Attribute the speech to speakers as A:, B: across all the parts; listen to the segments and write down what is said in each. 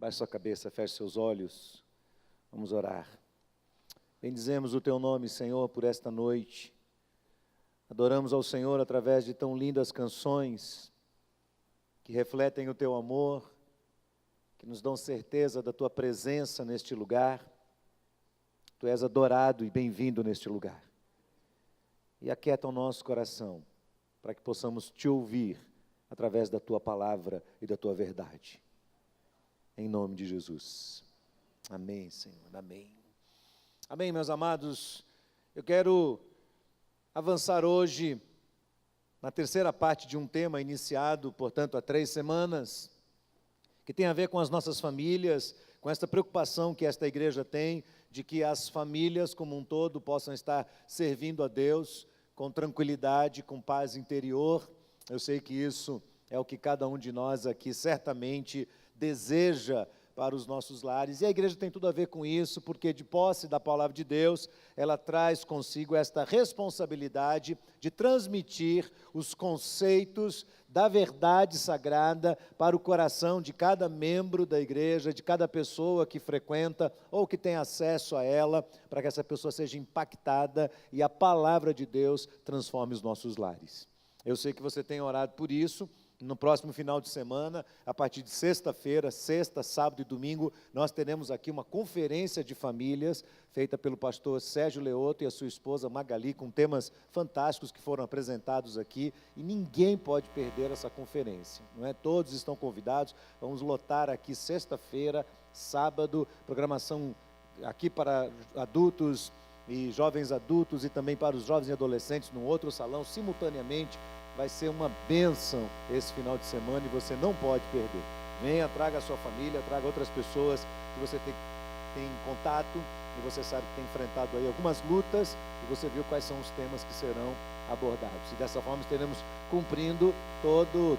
A: Baixe sua cabeça, feche seus olhos. Vamos orar. Bendizemos o Teu nome, Senhor, por esta noite. Adoramos ao Senhor através de tão lindas canções que refletem o Teu amor, que nos dão certeza da Tua presença neste lugar. Tu és adorado e bem-vindo neste lugar. E aquieta o nosso coração, para que possamos Te ouvir através da Tua palavra e da Tua verdade. Em nome de Jesus. Amém, Senhor. Amém. Amém, meus amados. Eu quero avançar hoje na terceira parte de um tema iniciado, portanto, há 3 semanas, que tem a ver com as nossas famílias, com esta preocupação que esta igreja tem, de que as famílias como um todo possam estar servindo a Deus com tranquilidade, com paz interior. Eu sei que isso é o que cada um de nós aqui certamente deseja para os nossos lares, e a igreja tem tudo a ver com isso, porque de posse da palavra de Deus, ela traz consigo esta responsabilidade de transmitir os conceitos da verdade sagrada para o coração de cada membro da igreja, de cada pessoa que frequenta ou que tem acesso a ela, para que essa pessoa seja impactada e a palavra de Deus transforme os nossos lares. Eu sei que você tem orado por isso. No próximo final de semana, a partir de sexta-feira, sexta, sábado e domingo, nós teremos aqui uma conferência de famílias, feita pelo pastor Sérgio Leoto e a sua esposa Magali, com temas fantásticos que foram apresentados aqui, e ninguém pode perder essa conferência, não é? Todos estão convidados. Vamos lotar aqui sexta-feira, sábado, programação aqui para adultos e jovens adultos, e também para os jovens e adolescentes, num outro salão, simultaneamente. Vai ser uma bênção esse final de semana e você não pode perder. Venha, traga a sua família, traga outras pessoas que você tem contato e você sabe que tem enfrentado aí algumas lutas e você viu quais são os temas que serão abordados. E dessa forma estaremos cumprindo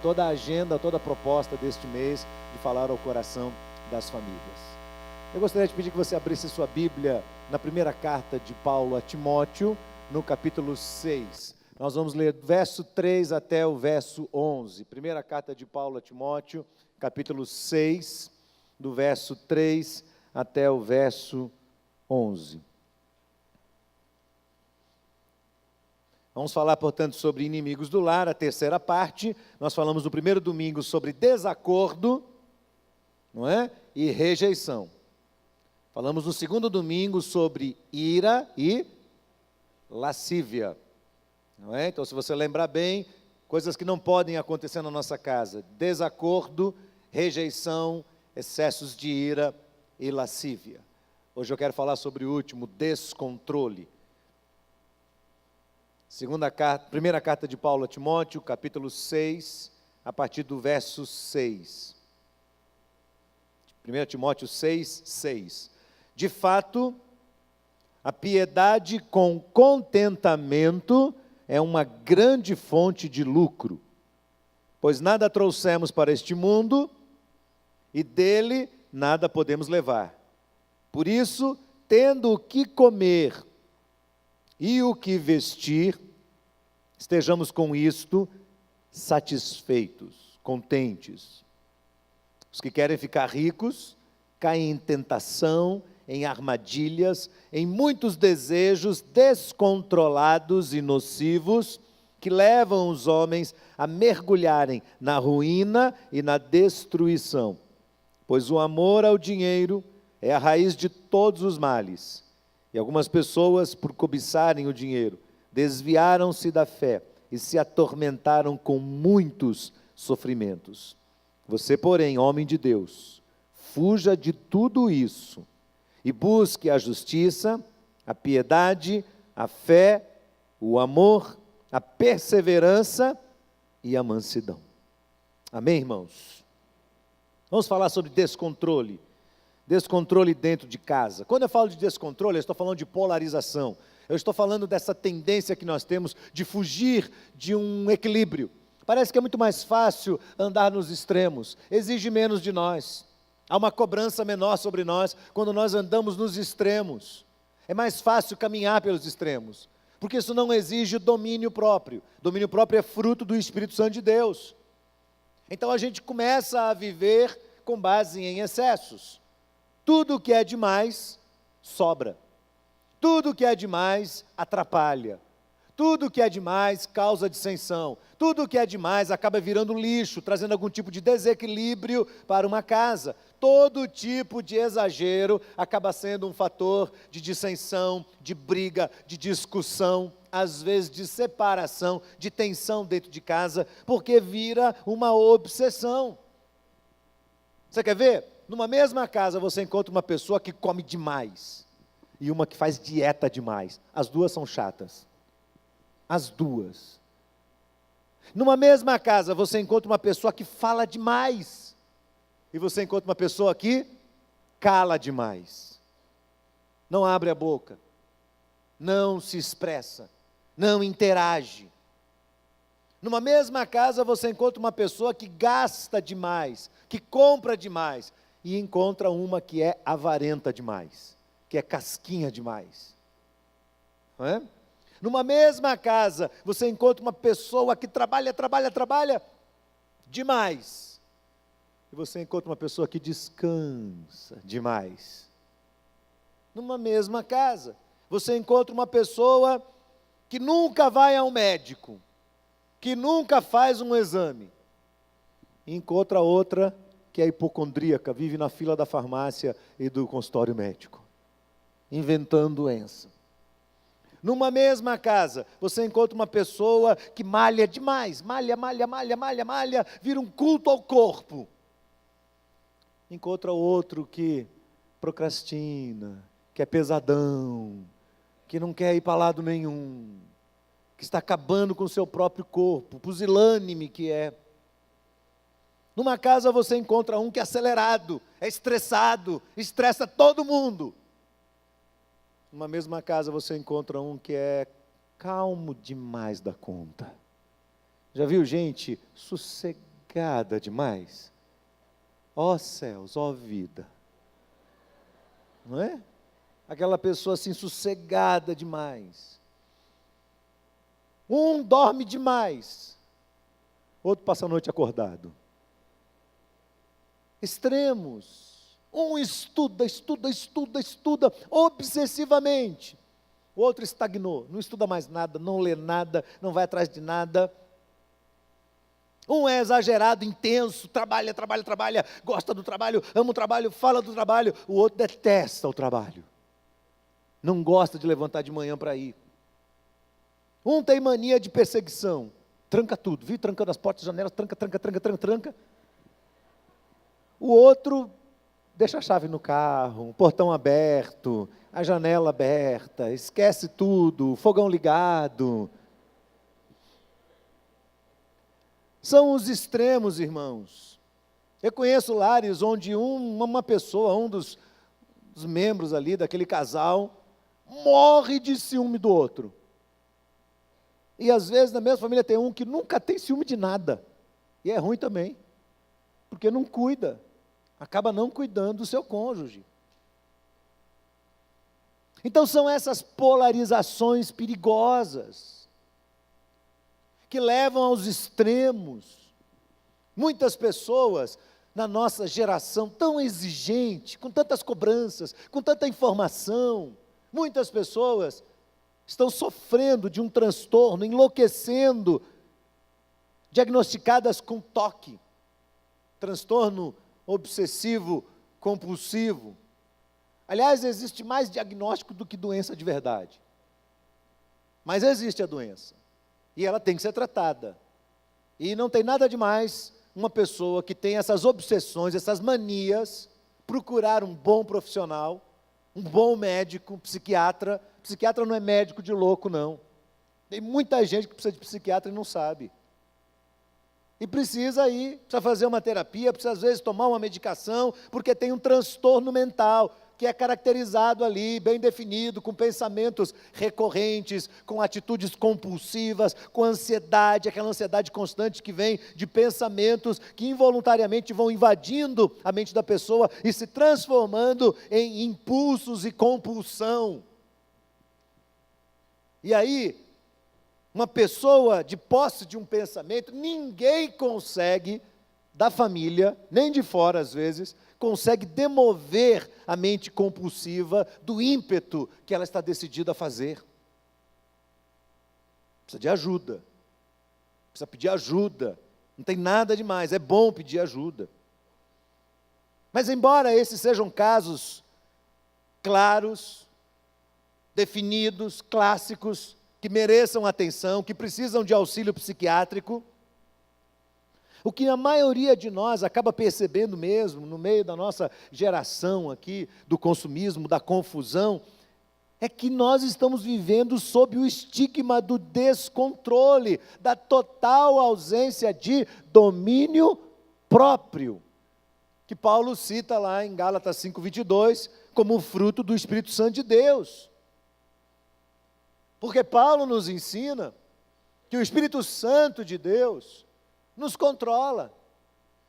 A: toda a agenda, toda a proposta deste mês de falar ao coração das famílias. Eu gostaria de pedir que você abrisse sua Bíblia na primeira carta de Paulo a Timóteo, no capítulo 6. Nós vamos ler do verso 3 até o verso 11. Primeira carta de Paulo a Timóteo, capítulo 6, do verso 3 até o verso 11. Vamos falar, portanto, sobre inimigos do lar, a terceira parte. Nós falamos no primeiro domingo sobre desacordo, não é? E rejeição. Falamos no segundo domingo sobre ira e lascívia. Não é? Então, se você lembrar bem, coisas que não podem acontecer na nossa casa: desacordo, rejeição, excessos de ira e lascívia. Hoje eu quero falar sobre o último, descontrole. Primeira carta de Paulo a Timóteo, capítulo 6, a partir do verso 6. 1 Timóteo 6, 6. De fato, a piedade com contentamento é uma grande fonte de lucro, pois nada trouxemos para este mundo e dele nada podemos levar. Por isso, tendo o que comer e o que vestir, estejamos com isto satisfeitos, contentes. Os que querem ficar ricos caem em tentação, em armadilhas, em muitos desejos descontrolados e nocivos, que levam os homens a mergulharem na ruína e na destruição. Pois o amor ao dinheiro é a raiz de todos os males. E algumas pessoas, por cobiçarem o dinheiro, desviaram-se da fé e se atormentaram com muitos sofrimentos. Você, porém, homem de Deus, fuja de tudo isso e busque a justiça, a piedade, a fé, o amor, a perseverança e a mansidão. Amém, irmãos? Vamos falar sobre descontrole. Descontrole dentro de casa. Quando eu falo de descontrole, eu estou falando de polarização. Eu estou falando dessa tendência que nós temos de fugir de um equilíbrio. Parece que é muito mais fácil andar nos extremos, exige menos de nós. Há uma cobrança menor sobre nós quando nós andamos nos extremos. É mais fácil caminhar pelos extremos, porque isso não exige domínio próprio. Domínio próprio é fruto do Espírito Santo de Deus. Então a gente começa a viver com base em excessos. Tudo que é demais, sobra. Tudo que é demais, atrapalha. Tudo que é demais, causa dissensão. Tudo que é demais, acaba virando lixo, trazendo algum tipo de desequilíbrio para uma casa. Todo tipo de exagero acaba sendo um fator de dissensão, de briga, de discussão, às vezes de separação, de tensão dentro de casa, porque vira uma obsessão. Você quer ver? Numa mesma casa você encontra uma pessoa que come demais e uma que faz dieta demais. As duas são chatas. As duas. Numa mesma casa você encontra uma pessoa que fala demais e você encontra uma pessoa que cala demais. Não abre a boca, não se expressa, não interage. Numa mesma casa você encontra uma pessoa que gasta demais, que compra demais, e encontra uma que é avarenta demais, que é casquinha demais. Não é? Numa mesma casa você encontra uma pessoa que trabalha demais, e você encontra uma pessoa que descansa demais. Numa mesma casa você encontra uma pessoa que nunca vai ao médico, que nunca faz um exame, e encontra outra que é hipocondríaca, vive na fila da farmácia e do consultório médico, inventando doença. Numa mesma casa, você encontra uma pessoa que malha demais, malha, vira um culto ao corpo. Encontra outro que procrastina, que é pesadão, que não quer ir para lado nenhum, que está acabando com o seu próprio corpo, pusilânime que é. Numa casa você encontra um que é acelerado, é estressado, estressa todo mundo. Numa mesma casa você encontra um que é calmo demais da conta. Já viu gente sossegada demais? Ó céus, ó vida. Não é? Aquela pessoa assim sossegada demais. Um dorme demais, outro passa a noite acordado. Extremos. Um estuda obsessivamente. O outro estagnou, não estuda mais nada, não lê nada, não vai atrás de nada. Um é exagerado, intenso, trabalha, gosta do trabalho, ama o trabalho, fala do trabalho. O outro detesta o trabalho. Não gosta de levantar de manhã para ir. Um tem mania de perseguição, tranca tudo, vive trancando as portas, janelas, tranca. O outro deixa a chave no carro, o portão aberto, a janela aberta, esquece tudo, o fogão ligado. São os extremos, irmãos. Eu conheço lares onde uma pessoa, um dos membros ali daquele casal, morre de ciúme do outro. E às vezes na mesma família tem um que nunca tem ciúme de nada. E é ruim também, porque não cuida, acaba não cuidando do seu cônjuge. Então são essas polarizações perigosas, que levam aos extremos. Muitas pessoas, na nossa geração tão exigente, com tantas cobranças, com tanta informação, muitas pessoas estão sofrendo de um transtorno, enlouquecendo, diagnosticadas com TOC, transtorno obsessivo compulsivo. Aliás, existe mais diagnóstico do que doença de verdade. Mas existe a doença, e ela tem que ser tratada. E não tem nada de mais uma pessoa que tem essas obsessões, essas manias, procurar um bom profissional, um bom médico, um psiquiatra. Psiquiatra não é médico de louco, não. Tem muita gente que precisa de psiquiatra e não sabe. E precisa ir, precisa fazer uma terapia, precisa às vezes tomar uma medicação, porque tem um transtorno mental, que é caracterizado ali, bem definido, com pensamentos recorrentes, com atitudes compulsivas, com ansiedade, aquela ansiedade constante que vem de pensamentos que involuntariamente vão invadindo a mente da pessoa e se transformando em impulsos e compulsão. E aí, uma pessoa de posse de um pensamento, ninguém consegue da família, nem de fora às vezes, consegue demover a mente compulsiva do ímpeto que ela está decidida a fazer. Precisa de ajuda, precisa pedir ajuda, não tem nada demais, é bom pedir ajuda. Mas embora esses sejam casos claros, definidos, clássicos, que mereçam atenção, que precisam de auxílio psiquiátrico, o que a maioria de nós acaba percebendo mesmo, no meio da nossa geração aqui, do consumismo, da confusão, é que nós estamos vivendo sob o estigma do descontrole, da total ausência de domínio próprio, que Paulo cita lá em Gálatas 5:22, como fruto do Espírito Santo de Deus. Porque Paulo nos ensina que o Espírito Santo de Deus nos controla.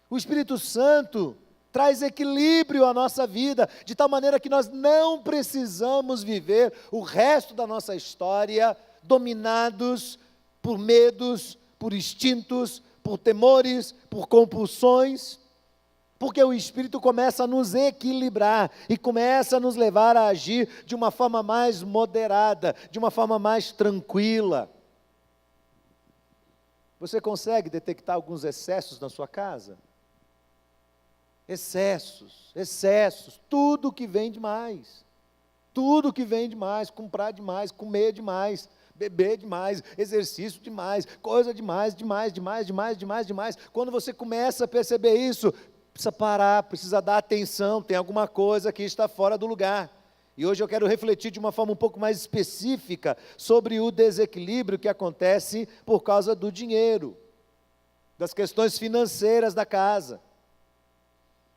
A: O Espírito Santo traz equilíbrio à nossa vida, de tal maneira que nós não precisamos viver o resto da nossa história dominados por medos, por instintos, por temores, por compulsões, porque o Espírito começa a nos equilibrar e começa a nos levar a agir de uma forma mais moderada, de uma forma mais tranquila. Você consegue detectar alguns excessos na sua casa? Excessos, tudo que vem demais. Tudo que vem demais, comprar demais, comer demais, beber demais, exercício demais, coisa demais. Quando você começa a perceber isso, precisa parar, precisa dar atenção, tem alguma coisa que está fora do lugar. E hoje eu quero refletir de uma forma um pouco mais específica sobre o desequilíbrio que acontece por causa do dinheiro, das questões financeiras da casa.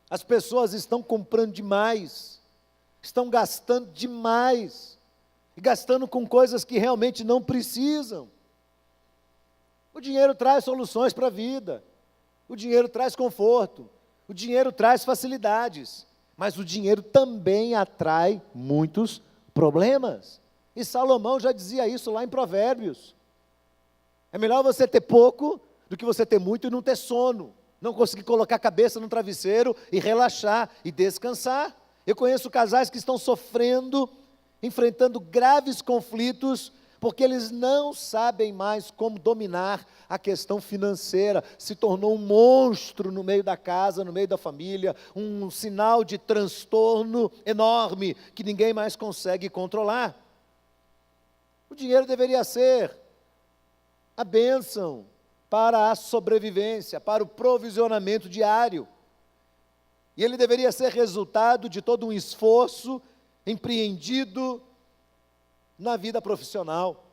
A: As pessoas estão comprando demais, estão gastando demais, e gastando com coisas que realmente não precisam. O dinheiro traz soluções para a vida, o dinheiro traz conforto, o dinheiro traz facilidades, mas o dinheiro também atrai muitos problemas. E Salomão já dizia isso lá em Provérbios. É melhor você ter pouco do que você ter muito e não ter sono, não conseguir colocar a cabeça no travesseiro e relaxar e descansar. Eu conheço casais que estão sofrendo, enfrentando graves conflitos, porque eles não sabem mais como dominar a questão financeira. Se tornou um monstro no meio da casa, no meio da família, um sinal de transtorno enorme, que ninguém mais consegue controlar. O dinheiro deveria ser a bênção para a sobrevivência, para o provisionamento diário. E ele deveria ser resultado de todo um esforço empreendido na vida profissional.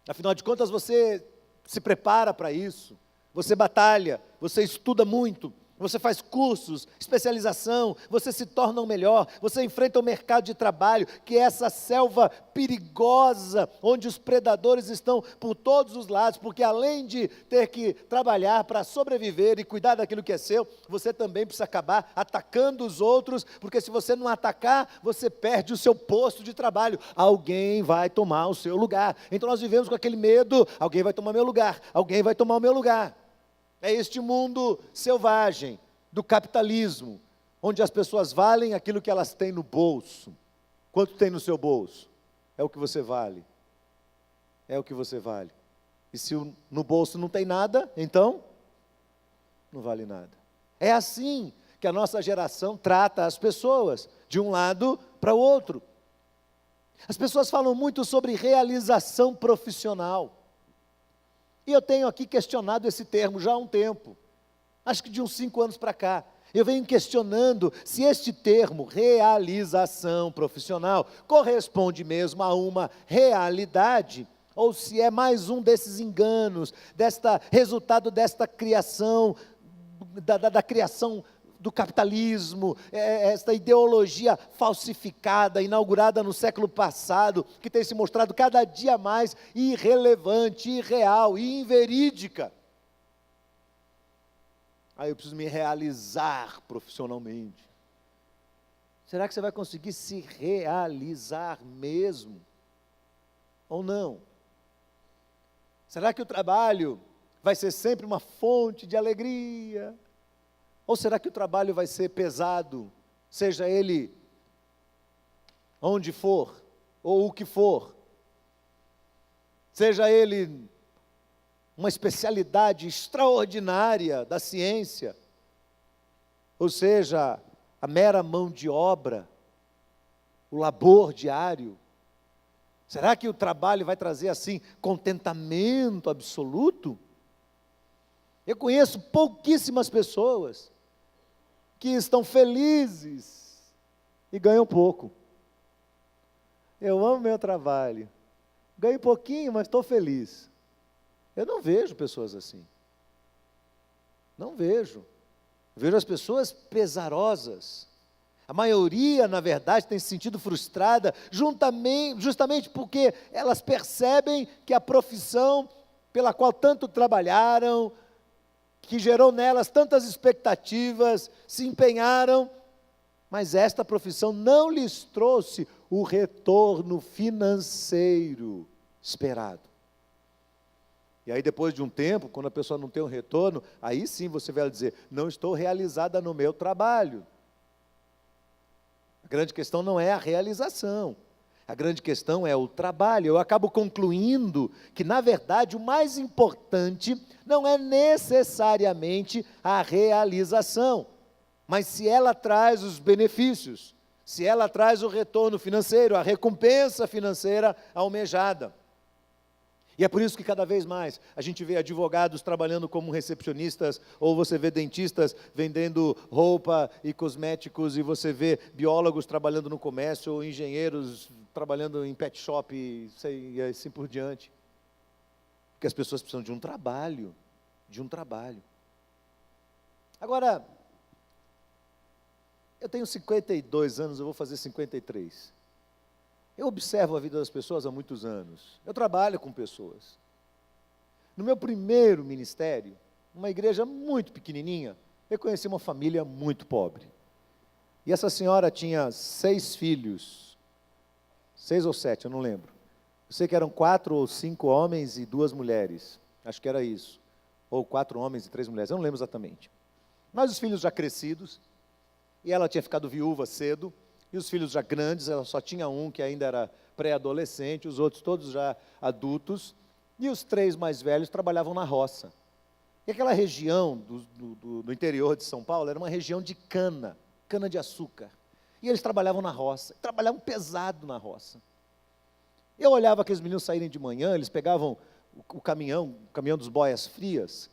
A: Afinal de contas, você se prepara para isso, você batalha, você estuda muito, você faz cursos, especialização, você se torna o melhor, você enfrenta o mercado de trabalho, que é essa selva perigosa, onde os predadores estão por todos os lados, porque além de ter que trabalhar para sobreviver e cuidar daquilo que é seu, você também precisa acabar atacando os outros, porque se você não atacar, você perde o seu posto de trabalho, alguém vai tomar o seu lugar. Então nós vivemos com aquele medo, alguém vai tomar meu lugar, alguém vai tomar o meu lugar. É este mundo selvagem do capitalismo, onde as pessoas valem aquilo que elas têm no bolso. Quanto tem no seu bolso? É o que você vale. É o que você vale. E se no bolso não tem nada, então não vale nada. É assim que a nossa geração trata as pessoas, de um lado para o outro. As pessoas falam muito sobre realização profissional. E eu tenho aqui questionado esse termo já há um tempo, acho que de uns 5 anos para cá. Eu venho questionando se este termo, realização profissional, corresponde mesmo a uma realidade, ou se é mais um desses enganos, resultado desta criação, da criação do capitalismo, esta ideologia falsificada, inaugurada no século passado, que tem se mostrado cada dia mais irrelevante, irreal e inverídica. Aí eu preciso me realizar profissionalmente. Será que você vai conseguir se realizar mesmo? Ou não? Será que o trabalho vai ser sempre uma fonte de alegria? Ou será que o trabalho vai ser pesado, seja ele onde for, ou o que for? Seja ele uma especialidade extraordinária da ciência, ou seja, a mera mão de obra, o labor diário. Será que o trabalho vai trazer assim contentamento absoluto? Eu conheço pouquíssimas pessoas que estão felizes e ganham pouco. Eu amo meu trabalho, ganho pouquinho, mas estou feliz. Eu não vejo pessoas assim. Não vejo. Vejo as pessoas pesarosas. A maioria, na verdade, tem se sentido frustrada justamente porque elas percebem que a profissão pela qual tanto trabalharam, que gerou nelas tantas expectativas, se empenharam, mas esta profissão não lhes trouxe o retorno financeiro esperado. E aí depois de um tempo, quando a pessoa não tem um retorno, aí sim você vai dizer, não estou realizada no meu trabalho. A grande questão não é a realização, a grande questão é o trabalho. Eu acabo concluindo que, na verdade, o mais importante não é necessariamente a realização, mas se ela traz os benefícios, se ela traz o retorno financeiro, a recompensa financeira almejada. E é por isso que cada vez mais a gente vê advogados trabalhando como recepcionistas, ou você vê dentistas vendendo roupa e cosméticos, e você vê biólogos trabalhando no comércio, ou engenheiros trabalhando em pet shop, e assim por diante. Porque as pessoas precisam de um trabalho, Agora, eu tenho 52 anos, eu vou fazer 53. Eu observo a vida das pessoas há muitos anos. Eu trabalho com pessoas. No meu primeiro ministério, uma igreja muito pequenininha, eu conheci uma família muito pobre. E essa senhora tinha 6 filhos, 6 ou 7, eu não lembro. Eu sei que eram 4 ou 5 homens e 2 mulheres. Acho que era isso. Ou 4 homens e 3 mulheres, eu não lembro exatamente. Mas os filhos já crescidos, e ela tinha ficado viúva cedo, e os filhos já grandes, ela só tinha um que ainda era pré-adolescente, os outros todos já adultos, e os 3 mais velhos trabalhavam na roça. E aquela região do interior de São Paulo era uma região de cana de açúcar. E eles trabalhavam na roça, trabalhavam pesado na roça. Eu olhava aqueles meninos saírem de manhã, eles pegavam o caminhão dos boias frias,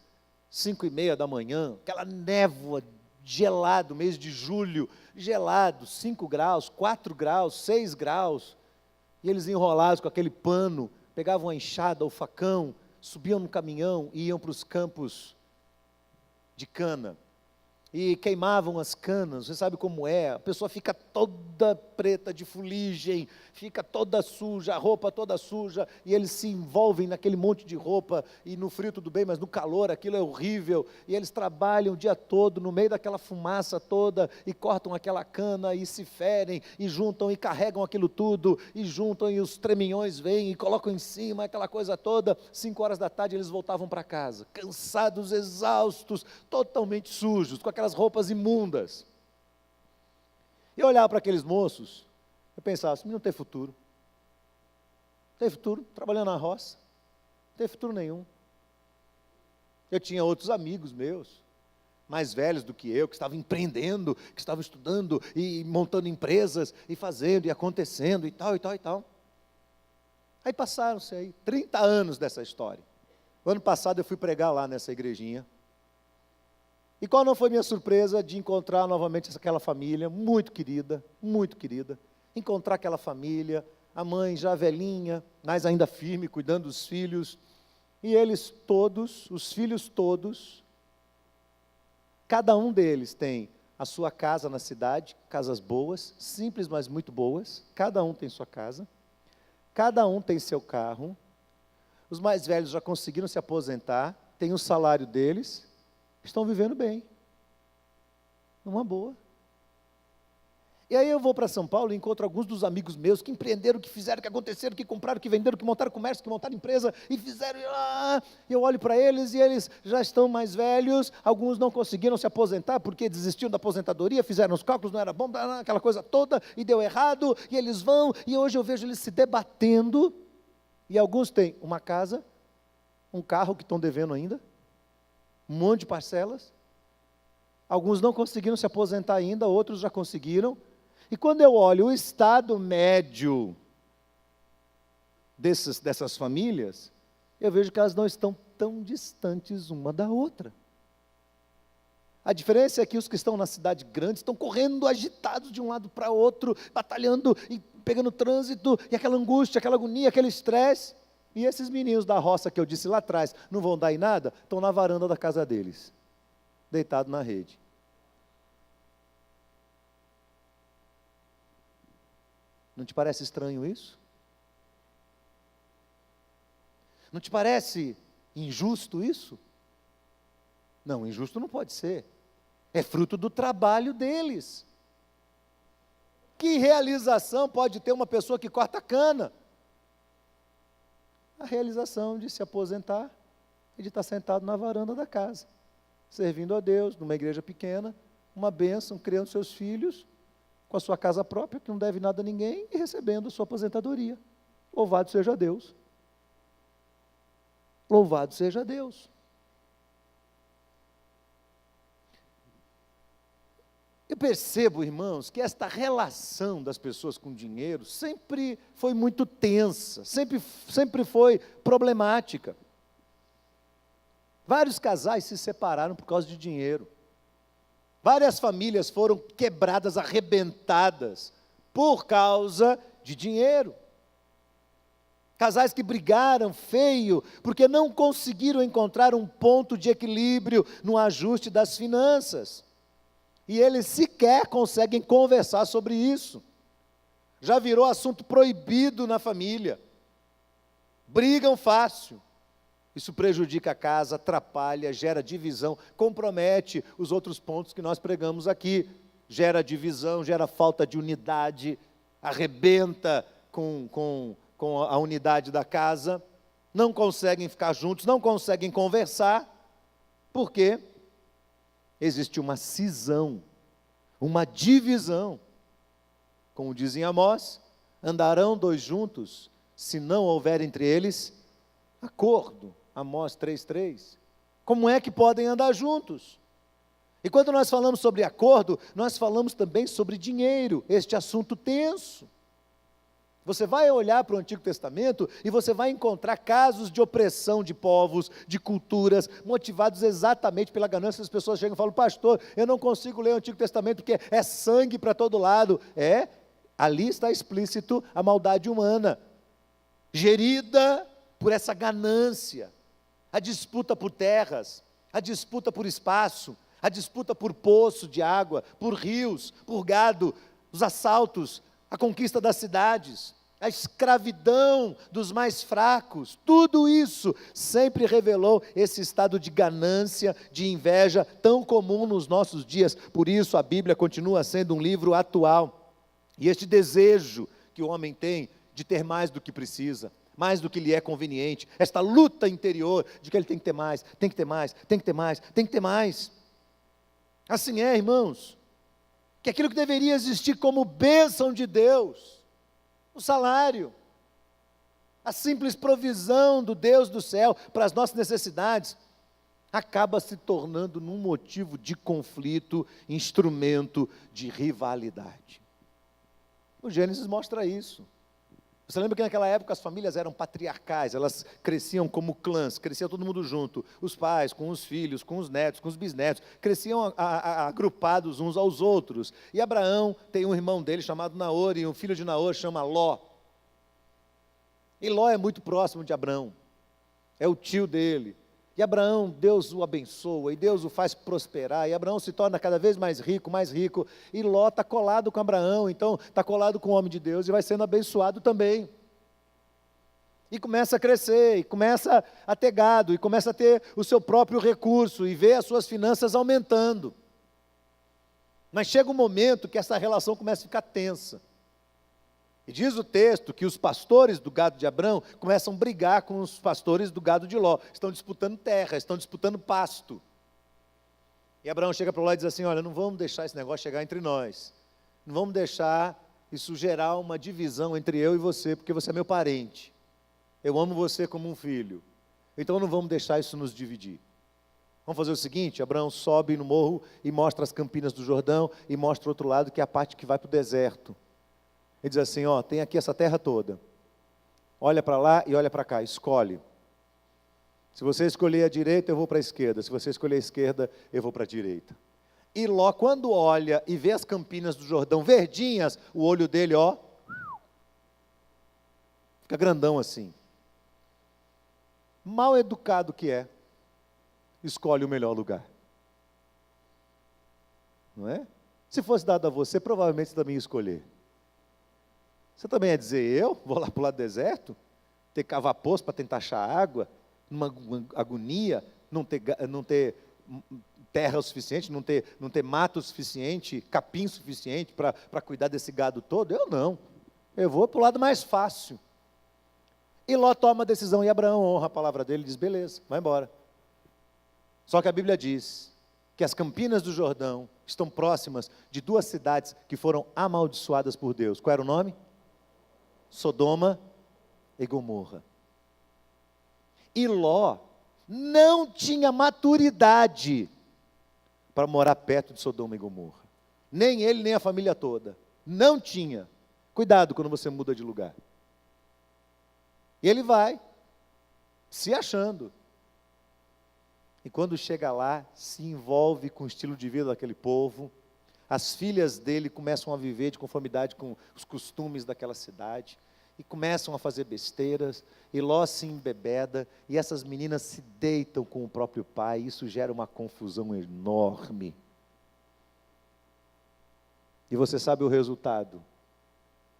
A: 5:30 da manhã, aquela névoa gelado, mês de julho, gelado, 5 graus, 4 graus, 6 graus, e eles enrolados com aquele pano, pegavam a enxada, o facão, subiam no caminhão e iam para os campos de cana, e queimavam as canas. Você sabe como é, a pessoa fica toda preta de fuligem, fica toda suja, a roupa toda suja, e eles se envolvem naquele monte de roupa, e no frio tudo bem, mas no calor aquilo é horrível, e eles trabalham o dia todo, no meio daquela fumaça toda, e cortam aquela cana, e se ferem, e juntam, e carregam aquilo tudo, e juntam, e os treminhões vêm, e colocam em cima, aquela coisa toda. 5 horas da tarde eles voltavam para casa, cansados, exaustos, totalmente sujos, com aquelas roupas imundas. E eu olhava para aqueles moços, eu pensava, esse menino não tem futuro. Não tem futuro, trabalhando na roça, não tem futuro nenhum. Eu tinha outros amigos meus, mais velhos do que eu, que estavam empreendendo, que estavam estudando, e montando empresas, e fazendo, e acontecendo, e tal, e tal, e tal. Aí passaram-se aí 30 anos dessa história. O ano passado eu fui pregar lá nessa igrejinha. E qual não foi minha surpresa de encontrar novamente aquela família muito querida, encontrar aquela família, a mãe já velhinha, mas ainda firme, cuidando dos filhos, e eles todos, os filhos todos, cada um deles tem a sua casa na cidade, casas boas, simples, mas muito boas, cada um tem sua casa, cada um tem seu carro, os mais velhos já conseguiram se aposentar, têm o salário deles, estão vivendo bem, numa boa. E aí eu vou para São Paulo e encontro alguns dos amigos meus que empreenderam, que fizeram, que aconteceram, que compraram, que venderam, que montaram comércio, que montaram empresa e fizeram. Eu olho para eles e eles já estão mais velhos, alguns não conseguiram se aposentar porque desistiram da aposentadoria, fizeram os cálculos, não era bom, aquela coisa toda, e deu errado, e eles vão, e hoje eu vejo eles se debatendo, e alguns têm uma casa, um carro que estão devendo ainda, um monte de parcelas, alguns não conseguiram se aposentar ainda, outros já conseguiram. E quando eu olho o estado médio dessas famílias, eu vejo que elas não estão tão distantes uma da outra. A diferença é que os que estão na cidade grande estão correndo agitados de um lado para outro, batalhando e pegando trânsito, e aquela angústia, aquela agonia, aquele estresse. E esses meninos da roça que eu disse lá atrás, não vão dar em nada, estão na varanda da casa deles, deitados na rede. Não te parece estranho isso? Não te parece injusto isso? Não, injusto não pode ser. É fruto do trabalho deles. Que realização pode ter uma pessoa que corta cana? A realização de se aposentar e de estar sentado na varanda da casa, servindo a Deus, numa igreja pequena, uma bênção, criando seus filhos, com a sua casa própria, que não deve nada a ninguém, e recebendo a sua aposentadoria. Louvado seja Deus. Louvado seja Deus. Eu percebo, irmãos, que esta relação das pessoas com dinheiro sempre foi muito tensa, sempre foi problemática. Vários casais se separaram por causa de dinheiro. Várias famílias foram quebradas, arrebentadas, por causa de dinheiro. Casais que brigaram feio, porque não conseguiram encontrar um ponto de equilíbrio no ajuste das finanças. E eles sequer conseguem conversar sobre isso. Já virou assunto proibido na família. Brigam fácil. Isso prejudica a casa, atrapalha, gera divisão, compromete os outros pontos que nós pregamos aqui. Gera divisão, gera falta de unidade, arrebenta com a unidade da casa. Não conseguem ficar juntos, não conseguem conversar. Por quê? Existe uma cisão, uma divisão. Como dizem Amós, andarão dois juntos, se não houver entre eles acordo. Amós 3:3. Como é que podem andar juntos? E quando nós falamos sobre acordo, nós falamos também sobre dinheiro, este assunto tenso. Você vai olhar para o Antigo Testamento e você vai encontrar casos de opressão de povos, de culturas, motivados exatamente pela ganância. As pessoas chegam e falam: pastor, eu não consigo ler o Antigo Testamento porque é sangue para todo lado. Ali está explícito a maldade humana, gerida por essa ganância, a disputa por terras, a disputa por espaço, a disputa por poço de água, por rios, por gado, os assaltos, a conquista das cidades, a escravidão dos mais fracos, tudo isso sempre revelou esse estado de ganância, de inveja, tão comum nos nossos dias. Por isso a Bíblia continua sendo um livro atual. E este desejo que o homem tem de ter mais do que precisa, mais do que lhe é conveniente, esta luta interior de que ele tem que ter mais, tem que ter mais, tem que ter mais, tem que ter mais. Assim é, irmãos, que aquilo que deveria existir como bênção de Deus, o salário, a simples provisão do Deus do céu para as nossas necessidades, acaba se tornando num motivo de conflito, instrumento de rivalidade. O Gênesis mostra isso. Você lembra que naquela época as famílias eram patriarcais, elas cresciam como clãs, crescia todo mundo junto, os pais com os filhos, com os netos, com os bisnetos, cresciam agrupados uns aos outros. E Abraão tem um irmão dele chamado Naor, e um filho de Naor chama Ló. E Ló é muito próximo de Abraão, é o tio dele. E Abraão, Deus o abençoa, e Deus o faz prosperar, e Abraão se torna cada vez mais rico, e Ló está colado com Abraão, então está colado com o homem de Deus, e vai sendo abençoado também. E começa a crescer, e começa a ter gado, e começa a ter o seu próprio recurso, e vê as suas finanças aumentando. Mas chega um momento que essa relação começa a ficar tensa. E diz o texto que os pastores do gado de Abrão começam a brigar com os pastores do gado de Ló. Estão disputando terra, estão disputando pasto. E Abraão chega para Ló e diz assim: olha, não vamos deixar esse negócio chegar entre nós. Não vamos deixar isso gerar uma divisão entre eu e você, porque você é meu parente. Eu amo você como um filho. Então não vamos deixar isso nos dividir. Vamos fazer o seguinte: Abraão sobe no morro e mostra as campinas do Jordão e mostra o outro lado, que é a parte que vai para o deserto. Ele diz assim: ó, tem aqui essa terra toda. Olha para lá e olha para cá, escolhe. Se você escolher a direita, eu vou para a esquerda. Se você escolher a esquerda, eu vou para a direita. E Ló, quando olha e vê as campinas do Jordão verdinhas, o olho dele, ó, fica grandão assim. Mal educado que é, escolhe o melhor lugar. Não é? Se fosse dado a você, provavelmente você também ia escolher. Você também ia dizer: eu vou lá para o lado do deserto, ter que cavar poço para tentar achar água, numa agonia, não ter terra o suficiente, não ter mato o suficiente, capim suficiente para cuidar desse gado todo? Eu não. Eu vou para o lado mais fácil. E Ló toma a decisão, e Abraão honra a palavra dele e diz: beleza, vai embora. Só que a Bíblia diz que as campinas do Jordão estão próximas de duas cidades que foram amaldiçoadas por Deus. Qual era o nome? Sodoma e Gomorra. E Ló não tinha maturidade para morar perto de Sodoma e Gomorra. Nem ele, nem a família toda. Não tinha. Cuidado quando você muda de lugar. E ele vai, se achando. E quando chega lá, se envolve com o estilo de vida daquele povo. As filhas dele começam a viver de conformidade com os costumes daquela cidade. E começam a fazer besteiras. E Ló se embebeda. E essas meninas se deitam com o próprio pai. Isso gera uma confusão enorme. E você sabe o resultado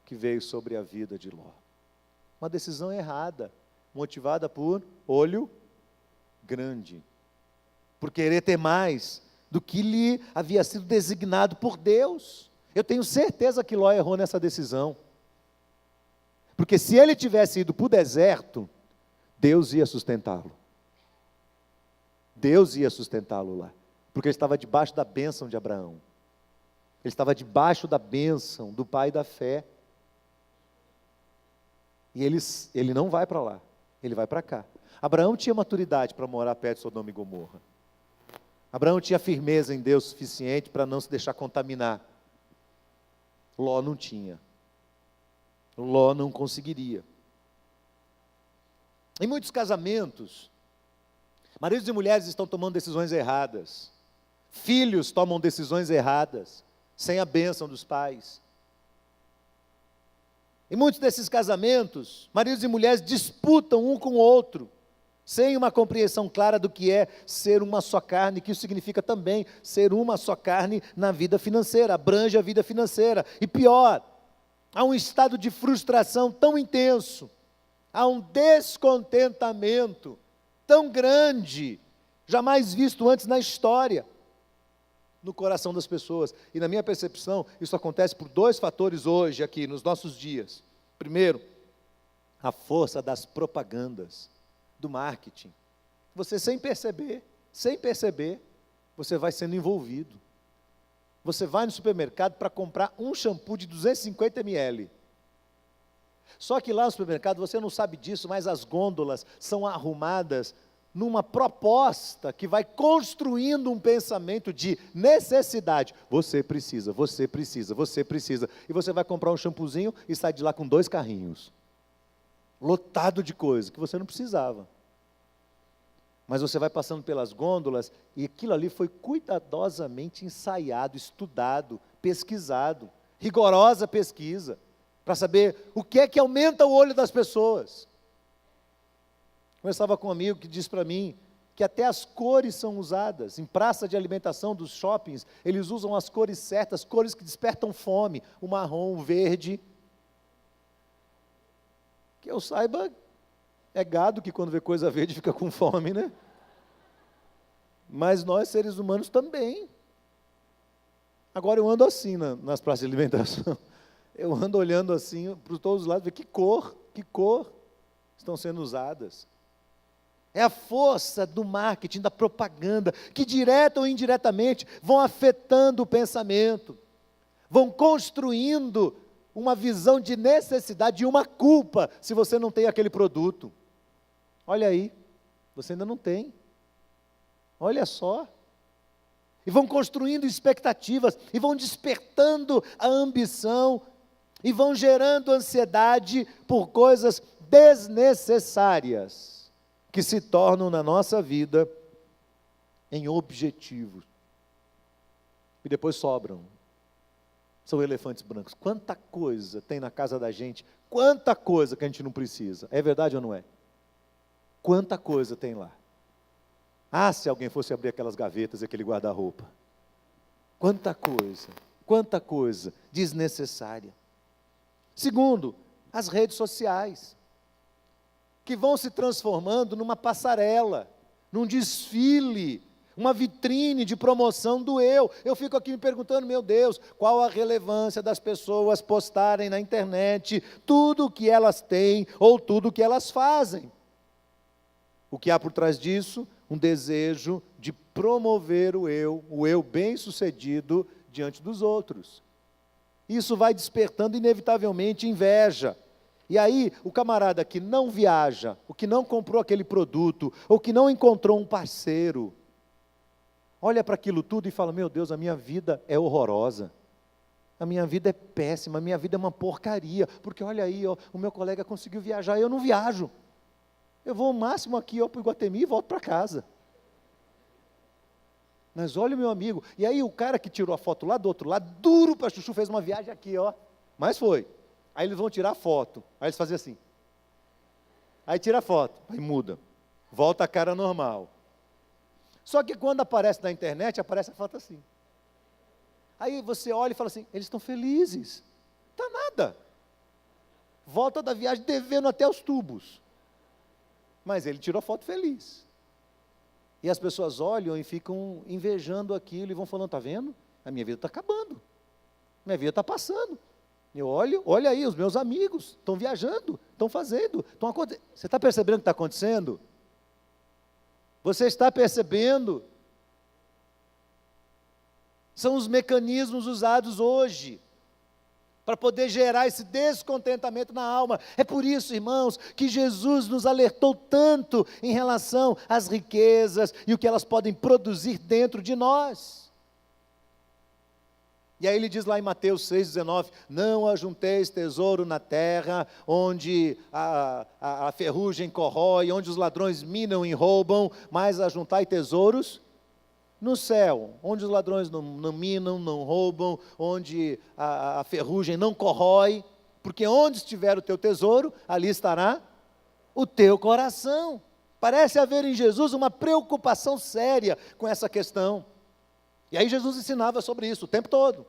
A: que veio sobre a vida de Ló. Uma decisão errada, motivada por olho grande. Por querer ter mais do que lhe havia sido designado por Deus. Eu tenho certeza que Ló errou nessa decisão. Porque se ele tivesse ido para o deserto, Deus ia sustentá-lo. Deus ia sustentá-lo lá. Porque ele estava debaixo da bênção de Abraão. Ele estava debaixo da bênção do pai da fé. E ele não vai para lá, ele vai para cá. Abraão tinha maturidade para morar perto de Sodoma e Gomorra. Abraão tinha firmeza em Deus suficiente para não se deixar contaminar. Ló não tinha. Ló não conseguiria. Em muitos casamentos, maridos e mulheres estão tomando decisões erradas. Filhos tomam decisões erradas, sem a bênção dos pais. Em muitos desses casamentos, maridos e mulheres disputam um com o outro, sem uma compreensão clara do que é ser uma só carne, que isso significa também ser uma só carne na vida financeira, abrange a vida financeira. E pior, há um estado de frustração tão intenso, há um descontentamento tão grande, jamais visto antes na história, no coração das pessoas. E na minha percepção, isso acontece por dois fatores hoje, aqui, nos nossos dias. Primeiro, a força das propagandas, do marketing. Você sem perceber, você vai sendo envolvido. Você vai no supermercado para comprar um shampoo de 250 ml. Só que lá no supermercado, você não sabe disso, mas as gôndolas são arrumadas numa proposta que vai construindo um pensamento de necessidade. Você precisa. E você vai comprar um shampoozinho e sai de lá com 2 carrinhos. Lotado de coisa que você não precisava. Mas você vai passando pelas gôndolas e aquilo ali foi cuidadosamente ensaiado, estudado, pesquisado. Rigorosa pesquisa. Para saber o que é que aumenta o olho das pessoas. Conversava com um amigo que disse para mim que até as cores são usadas. Em praça de alimentação dos shoppings, eles usam as cores certas, cores que despertam fome. O marrom, o verde. Que eu saiba, é gado que quando vê coisa verde fica com fome, né? Mas nós, seres humanos, também. Agora eu ando assim nas praças de alimentação. Eu ando olhando assim para todos os lados, ver que cor estão sendo usadas. É a força do marketing, da propaganda, que direta ou indiretamente vão afetando o pensamento, vão construindo uma visão de necessidade e uma culpa se você não tem aquele produto. Olha aí, você ainda não tem. Olha só. E vão construindo expectativas, e vão despertando a ambição, e vão gerando ansiedade por coisas desnecessárias, que se tornam na nossa vida em objetivos. E depois sobram. São elefantes brancos. Quanta coisa tem na casa da gente, quanta coisa que a gente não precisa. É verdade ou não é? Quanta coisa tem lá. Ah, se alguém fosse abrir aquelas gavetas e aquele guarda-roupa. Quanta coisa desnecessária. Segundo, as redes sociais, que vão se transformando numa passarela, num desfile, uma vitrine de promoção do eu. Eu fico aqui me perguntando, meu Deus, qual a relevância das pessoas postarem na internet tudo o que elas têm ou tudo o que elas fazem? O que há por trás disso? Um desejo de promover o eu bem-sucedido diante dos outros. Isso vai despertando inevitavelmente inveja. E aí, o camarada que não viaja, o que não comprou aquele produto, ou que não encontrou um parceiro, olha para aquilo tudo e fala, meu Deus, a minha vida é horrorosa, a minha vida é péssima, a minha vida é uma porcaria, porque olha aí, ó, o meu colega conseguiu viajar, eu não viajo. Eu vou ao máximo aqui para o Iguatemi e volto para casa. Mas olha o meu amigo, e aí o cara que tirou a foto lá do outro lado, duro para chuchu, fez uma viagem aqui, ó, mas foi. Aí eles vão tirar a foto, aí eles fazem assim. Aí tira a foto, aí muda, volta a cara normal. Só que quando aparece na internet, aparece a foto assim. Aí você olha e fala assim, eles estão felizes. Está nada. Volta da viagem devendo até os tubos. Mas ele tirou a foto feliz. E as pessoas olham e ficam invejando aquilo e vão falando, está vendo? A minha vida está acabando. Minha vida está passando. Eu olho, olha aí, os meus amigos estão viajando, estão fazendo, estão acontecendo. Você está percebendo o que está acontecendo? Você está percebendo? São os mecanismos usados hoje para poder gerar esse descontentamento na alma. É por isso, irmãos, que Jesus nos alertou tanto em relação às riquezas e o que elas podem produzir dentro de nós. E aí ele diz lá em Mateus 6,19, não ajunteis tesouro na terra, onde a ferrugem corrói, onde os ladrões minam e roubam, mas ajuntai tesouros no céu, onde os ladrões não minam, não roubam, onde a ferrugem não corrói, porque onde estiver o teu tesouro, ali estará o teu coração. Parece haver em Jesus uma preocupação séria com essa questão. E aí Jesus ensinava sobre isso o tempo todo.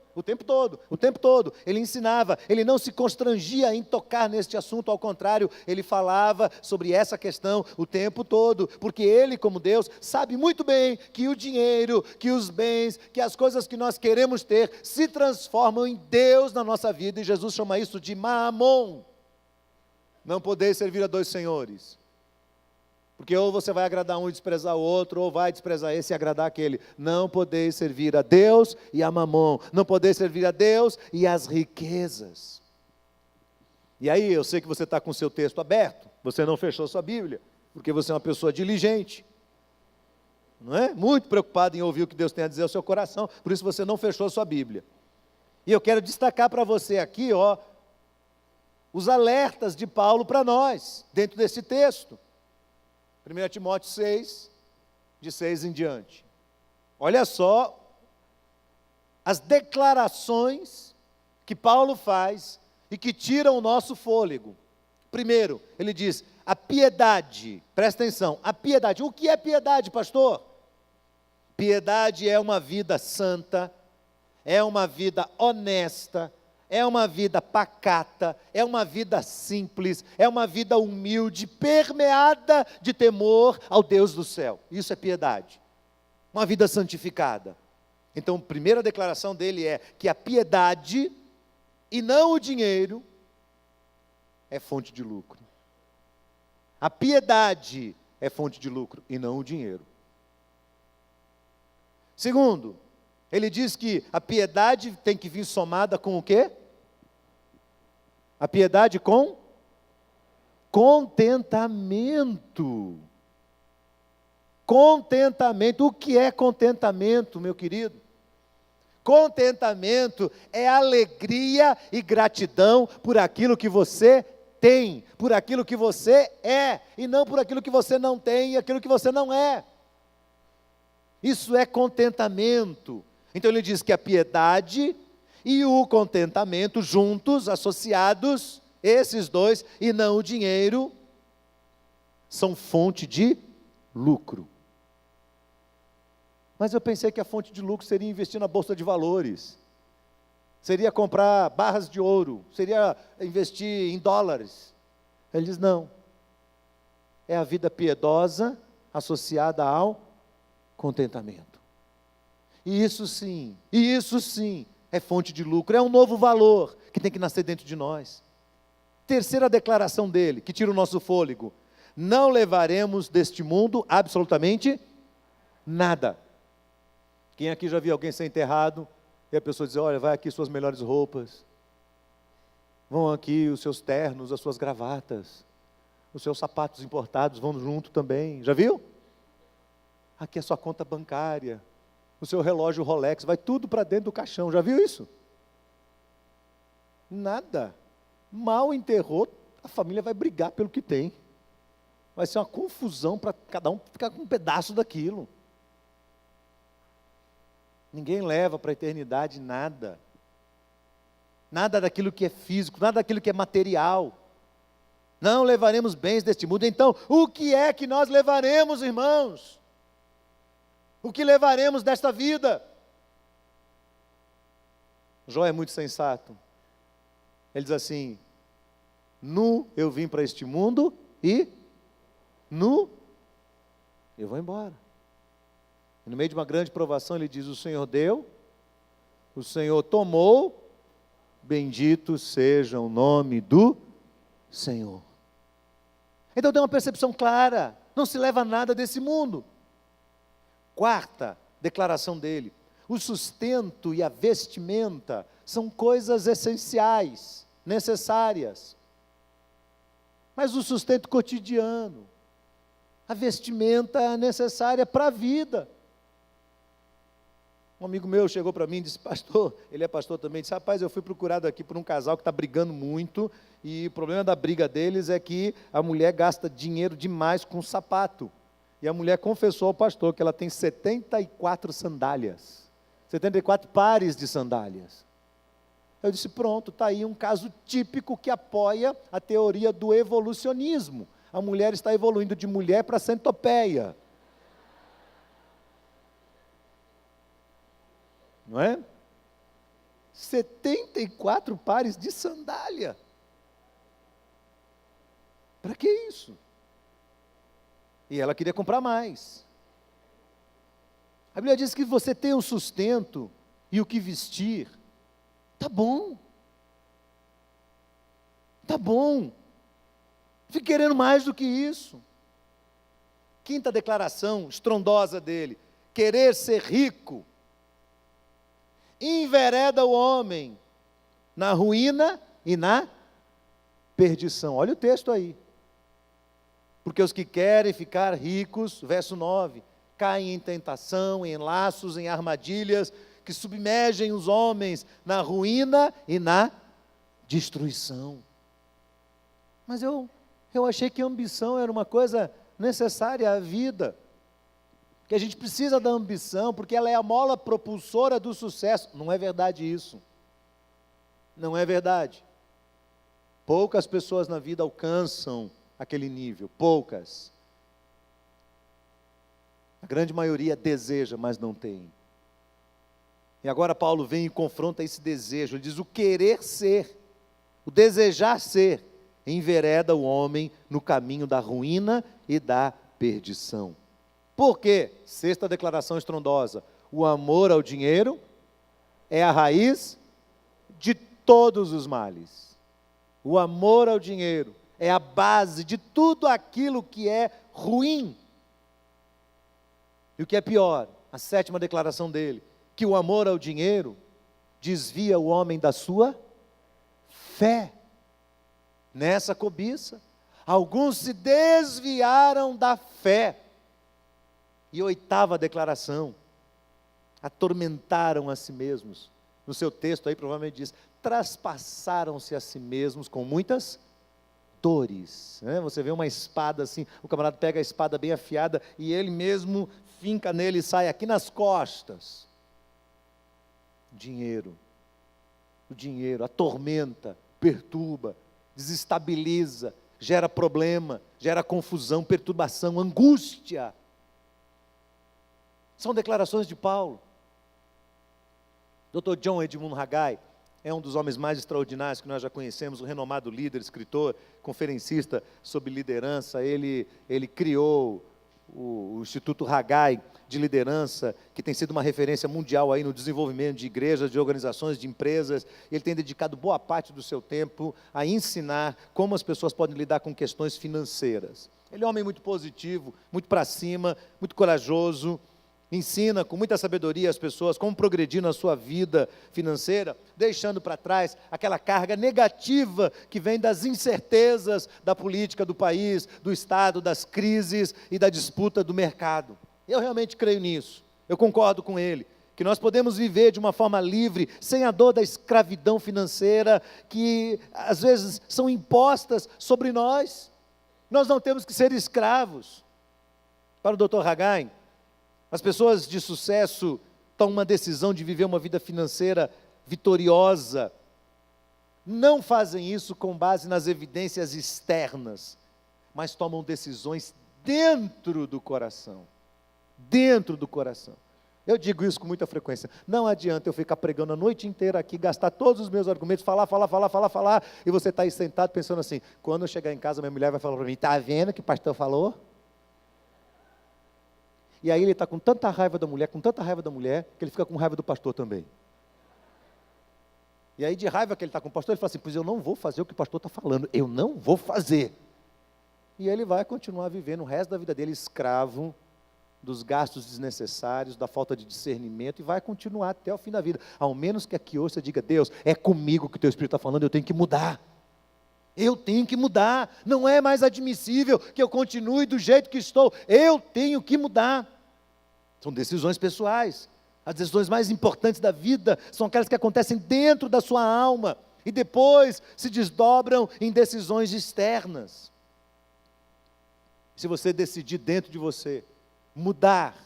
A: Ele ensinava, ele não se constrangia em tocar neste assunto, ao contrário, ele falava sobre essa questão o tempo todo, porque ele, como Deus, sabe muito bem que o dinheiro, que os bens, que as coisas que nós queremos ter, se transformam em Deus na nossa vida, e Jesus chama isso de mamon. Não podeis servir a dois senhores. Porque ou você vai agradar um e desprezar o outro, ou vai desprezar esse e agradar aquele. Não podeis servir a Deus e a mamon. Não podeis servir a Deus e as riquezas. E aí, eu sei que você está com o seu texto aberto, você não fechou sua Bíblia, porque você é uma pessoa diligente, não é? Muito preocupado em ouvir o que Deus tem a dizer ao seu coração, por isso você não fechou sua Bíblia. E eu quero destacar para você aqui, ó, os alertas de Paulo para nós, dentro desse texto. 1 Timóteo 6, de 6 em diante. Olha só as declarações que Paulo faz e que tiram o nosso fôlego. Primeiro, ele diz, a piedade, presta atenção, a piedade. O que é piedade, pastor? Piedade é uma vida santa, é uma vida honesta, é uma vida pacata, é uma vida simples, é uma vida humilde, permeada de temor ao Deus do céu. Isso é piedade. Uma vida santificada. Então, a primeira declaração dele é que a piedade, e não o dinheiro, é fonte de lucro. A piedade é fonte de lucro, e não o dinheiro. Segundo, ele diz que a piedade tem que vir somada com o quê? A piedade com contentamento. Contentamento. O que é contentamento, meu querido? Contentamento é alegria e gratidão por aquilo que você tem, por aquilo que você é, e não por aquilo que você não tem e aquilo que você não é. Isso é contentamento. Então ele diz que a piedade e o contentamento juntos, associados, esses dois, e não o dinheiro, são fonte de lucro. Mas eu pensei que a fonte de lucro seria investir na bolsa de valores, seria comprar barras de ouro, seria investir em dólares. Ele diz, não, é a vida piedosa associada ao contentamento. E isso sim, é fonte de lucro, é um novo valor que tem que nascer dentro de nós. Terceira declaração dele, que tira o nosso fôlego: não levaremos deste mundo absolutamente nada. Quem aqui já viu alguém ser enterrado, e a pessoa diz, olha, vai aqui suas melhores roupas, vão aqui os seus ternos, as suas gravatas, os seus sapatos importados vão junto também, já viu? Aqui é sua conta bancária, o seu relógio Rolex, vai tudo para dentro do caixão, já viu isso? Nada. Mal enterrou, a família vai brigar pelo que tem. Vai ser uma confusão para cada um ficar com um pedaço daquilo. Ninguém leva para a eternidade nada. Nada daquilo que é físico, nada daquilo que é material. Não levaremos bens deste mundo. Então, o que é que nós levaremos, irmãos? O que levaremos desta vida? Jó é muito sensato. Ele diz assim, nu eu vim para este mundo e nu eu vou embora. E no meio de uma grande provação ele diz, o Senhor deu, o Senhor tomou, bendito seja o nome do Senhor. Então tem uma percepção clara, não se leva nada desse mundo. Quarta declaração dele, o sustento e a vestimenta são coisas essenciais, necessárias. Mas o sustento cotidiano, a vestimenta é necessária para a vida. Um amigo meu chegou para mim e disse, pastor, ele é pastor também, disse, rapaz, eu fui procurado aqui por um casal que está brigando muito, e o problema da briga deles é que a mulher gasta dinheiro demais com sapato. E a mulher confessou ao pastor que ela tem 74 sandálias, 74 pares de sandálias. Eu disse, pronto, está aí um caso típico que apoia a teoria do evolucionismo. A mulher está evoluindo de mulher para centopeia. Não é? 74 pares de sandália. Para que isso? E ela queria comprar mais. A Bíblia diz que você tem o sustento e o que vestir. Tá bom. Tá bom. Fique querendo mais do que isso. Quinta declaração estrondosa dele: querer ser rico envereda o homem na ruína e na perdição. Olha o texto aí. Porque os que querem ficar ricos, verso 9, caem em tentação, em laços, em armadilhas, que submergem os homens na ruína e na destruição. Mas eu achei que a ambição era uma coisa necessária à vida, que a gente precisa da ambição, porque ela é a mola propulsora do sucesso. Não é verdade isso. Não é verdade. Poucas pessoas na vida alcançam aquele nível, poucas. A grande maioria deseja, mas não tem. E agora Paulo vem e confronta esse desejo. Ele diz, o querer ser, o desejar ser, envereda o homem no caminho da ruína e da perdição. Por quê? Sexta declaração estrondosa: o amor ao dinheiro é a raiz de todos os males. O amor ao dinheiro é a base de tudo aquilo que é ruim. E o que é pior, a sétima declaração dele, que o amor ao dinheiro desvia o homem da sua fé. Nessa cobiça, alguns se desviaram da fé. E oitava declaração, atormentaram a si mesmos. No seu texto aí provavelmente diz, traspassaram-se a si mesmos com muitas dores. Você vê uma espada assim, o camarada pega a espada bem afiada e ele mesmo finca nele e sai aqui nas costas. Dinheiro. O dinheiro atormenta, perturba, desestabiliza, gera problema, gera confusão, perturbação, angústia. São declarações de Paulo. Dr. John Edmund Haggai é um dos homens mais extraordinários que nós já conhecemos, um renomado líder, escritor, conferencista sobre liderança. Ele criou o Instituto Haggai de Liderança, que tem sido uma referência mundial aí no desenvolvimento de igrejas, de organizações, de empresas. Ele tem dedicado boa parte do seu tempo a ensinar como as pessoas podem lidar com questões financeiras. Ele é um homem muito positivo, muito para cima, muito corajoso, ensina com muita sabedoria as pessoas como progredir na sua vida financeira, deixando para trás aquela carga negativa que vem das incertezas da política do país, do Estado, das crises e da disputa do mercado. Eu realmente creio nisso, eu concordo com ele, que nós podemos viver de uma forma livre, sem a dor da escravidão financeira, que às vezes são impostas sobre nós. Nós não temos que ser escravos. Para o Dr. Haggai, as pessoas de sucesso tomam uma decisão de viver uma vida financeira vitoriosa. Não fazem isso com base nas evidências externas, mas tomam decisões dentro do coração. Dentro do coração. Eu digo isso com muita frequência. Não adianta eu ficar pregando a noite inteira aqui, gastar todos os meus argumentos, falar, e você está aí sentado pensando assim, quando eu chegar em casa, minha mulher vai falar para mim, está vendo o que o pastor falou? E aí ele está com tanta raiva da mulher, que ele fica com raiva do pastor também. E aí de raiva que ele está com o pastor, ele fala assim, pois eu não vou fazer o que o pastor está falando, eu não vou fazer. E ele vai continuar vivendo o resto da vida dele escravo dos gastos desnecessários, da falta de discernimento, e vai continuar até o fim da vida, ao menos que aqui hoje você diga, Deus, é comigo que o teu Espírito está falando, eu tenho que mudar. Eu tenho que mudar, não é mais admissível que eu continue do jeito que estou, eu tenho que mudar. São decisões pessoais, as decisões mais importantes da vida são aquelas que acontecem dentro da sua alma, e depois se desdobram em decisões externas. Se você decidir dentro de você, mudar,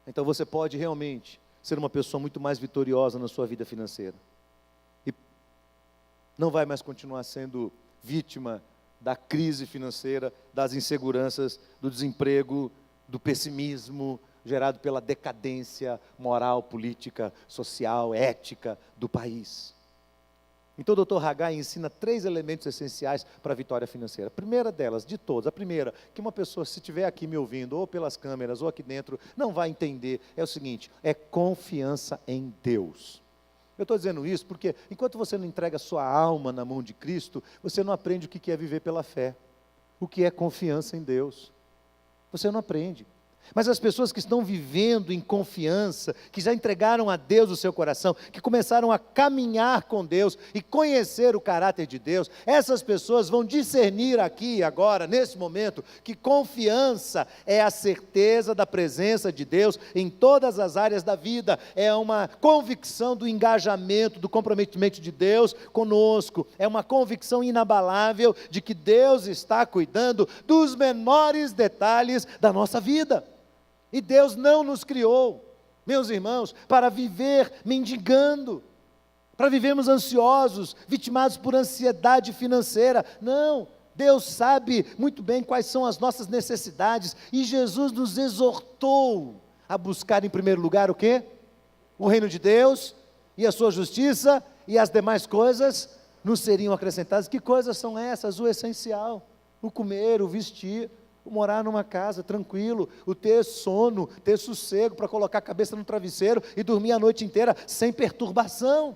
A: então você pode realmente ser uma pessoa muito mais vitoriosa na sua vida financeira. Não vai mais continuar sendo vítima da crise financeira, das inseguranças, do desemprego, do pessimismo gerado pela decadência moral, política, social, ética do país. Então o Dr. Haggai ensina 3 elementos essenciais para a vitória financeira. A primeira delas, de todas, a primeira, que uma pessoa, se estiver aqui me ouvindo, ou pelas câmeras, ou aqui dentro, não vai entender, é o seguinte, é confiança em Deus. Eu estou dizendo isso porque, enquanto você não entrega a sua alma na mão de Cristo, você não aprende o que é viver pela fé, o que é confiança em Deus. Você não aprende. Mas as pessoas que estão vivendo em confiança, que já entregaram a Deus o seu coração, que começaram a caminhar com Deus e conhecer o caráter de Deus, essas pessoas vão discernir aqui e agora, nesse momento, que confiança é a certeza da presença de Deus em todas as áreas da vida, é uma convicção do engajamento, do comprometimento de Deus conosco, é uma convicção inabalável de que Deus está cuidando dos menores detalhes da nossa vida. E Deus não nos criou, meus irmãos, para viver mendigando, para vivermos ansiosos, vitimados por ansiedade financeira. Não, Deus sabe muito bem quais são as nossas necessidades, e Jesus nos exortou a buscar em primeiro lugar o quê? O reino de Deus, e a sua justiça, e as demais coisas nos seriam acrescentadas. Que coisas são essas? O essencial, o comer, o vestir, morar numa casa tranquilo, o ter sono, ter sossego para colocar a cabeça no travesseiro e dormir a noite inteira sem perturbação.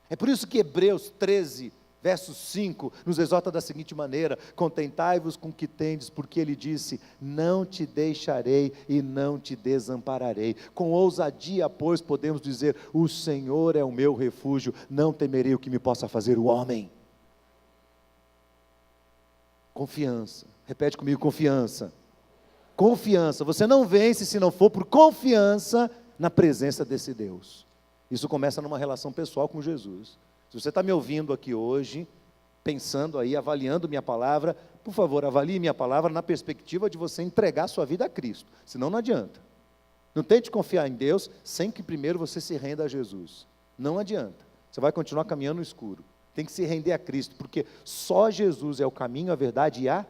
A: É por isso que Hebreus 13, verso 5, nos exorta da seguinte maneira: contentai-vos com o que tendes, porque ele disse, não te deixarei e não te desampararei. Com ousadia, pois, podemos dizer, o Senhor é o meu refúgio, não temerei o que me possa fazer o homem. Confiança, repete comigo, confiança. Confiança, você não vence se não for por confiança na presença desse Deus. Isso começa numa relação pessoal com Jesus. Se você está me ouvindo aqui hoje, pensando aí, avaliando minha palavra, por favor, avalie minha palavra na perspectiva de você entregar sua vida a Cristo, senão não adianta. Não tente confiar em Deus sem que primeiro você se renda a Jesus. Não adianta, você vai continuar caminhando no escuro. Tem que se render a Cristo, porque só Jesus é o caminho, a verdade e a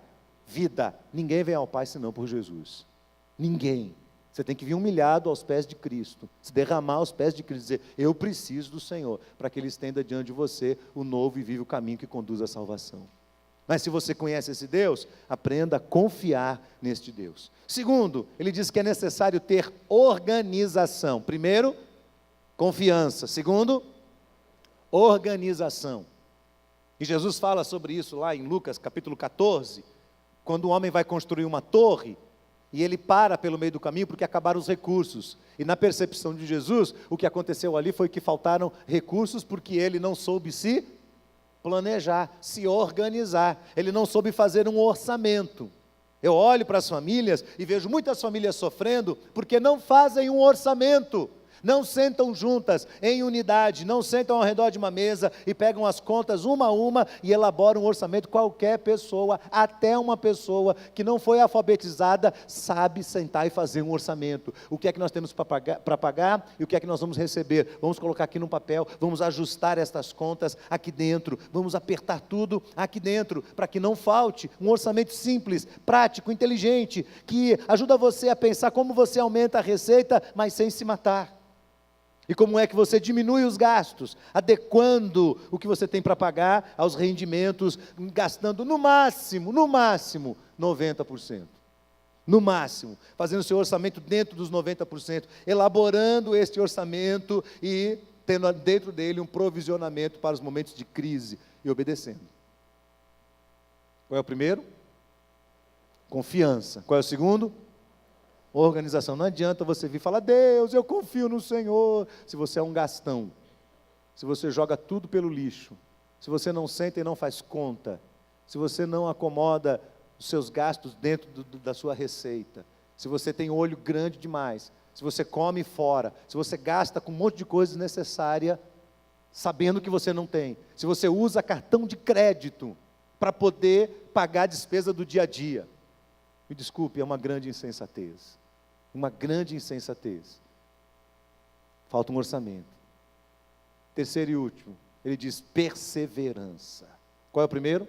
A: vida. Ninguém vem ao Pai senão por Jesus. Ninguém. Você tem que vir humilhado aos pés de Cristo, se derramar aos pés de Cristo, dizer, eu preciso do Senhor, para que Ele estenda diante de você o novo e vivo caminho que conduz à salvação. Mas se você conhece esse Deus, aprenda a confiar neste Deus. Segundo, ele diz que é necessário ter organização. Primeiro, confiança. Segundo, organização. E Jesus fala sobre isso lá em Lucas capítulo 14, quando o homem vai construir uma torre, e ele para pelo meio do caminho porque acabaram os recursos. E na percepção de Jesus, o que aconteceu ali foi que faltaram recursos porque ele não soube se planejar, se organizar. Ele não soube fazer um orçamento. Eu olho para as famílias e vejo muitas famílias sofrendo porque não fazem um orçamento. Não sentam juntas em unidade, não sentam ao redor de uma mesa e pegam as contas uma a uma e elaboram um orçamento. Qualquer pessoa, até uma pessoa que não foi alfabetizada, sabe sentar e fazer um orçamento. O que é que nós temos para pagar e o que é que nós vamos receber? Vamos colocar aqui no papel, vamos ajustar estas contas aqui dentro, vamos apertar tudo aqui dentro, para que não falte. Um orçamento simples, prático, inteligente, que ajuda você a pensar como você aumenta a receita, mas sem se matar. E como é que você diminui os gastos, adequando o que você tem para pagar aos rendimentos, gastando no máximo, 90%. No máximo, fazendo o seu orçamento dentro dos 90%, elaborando este orçamento e tendo dentro dele um provisionamento para os momentos de crise e obedecendo. Qual é o primeiro? Confiança. Qual é o segundo? Organização. Não adianta você vir e falar, Deus, eu confio no Senhor, se você é um gastão, se você joga tudo pelo lixo, se você não senta e não faz conta, se você não acomoda os seus gastos dentro da sua receita, se você tem olho grande demais, se você come fora, se você gasta com um monte de coisa desnecessária, sabendo que você não tem, se você usa cartão de crédito para poder pagar a despesa do dia a dia, me desculpe, é uma grande insensatez. Uma grande insensatez. Falta um orçamento. Terceiro e último, ele diz perseverança. Qual é o primeiro?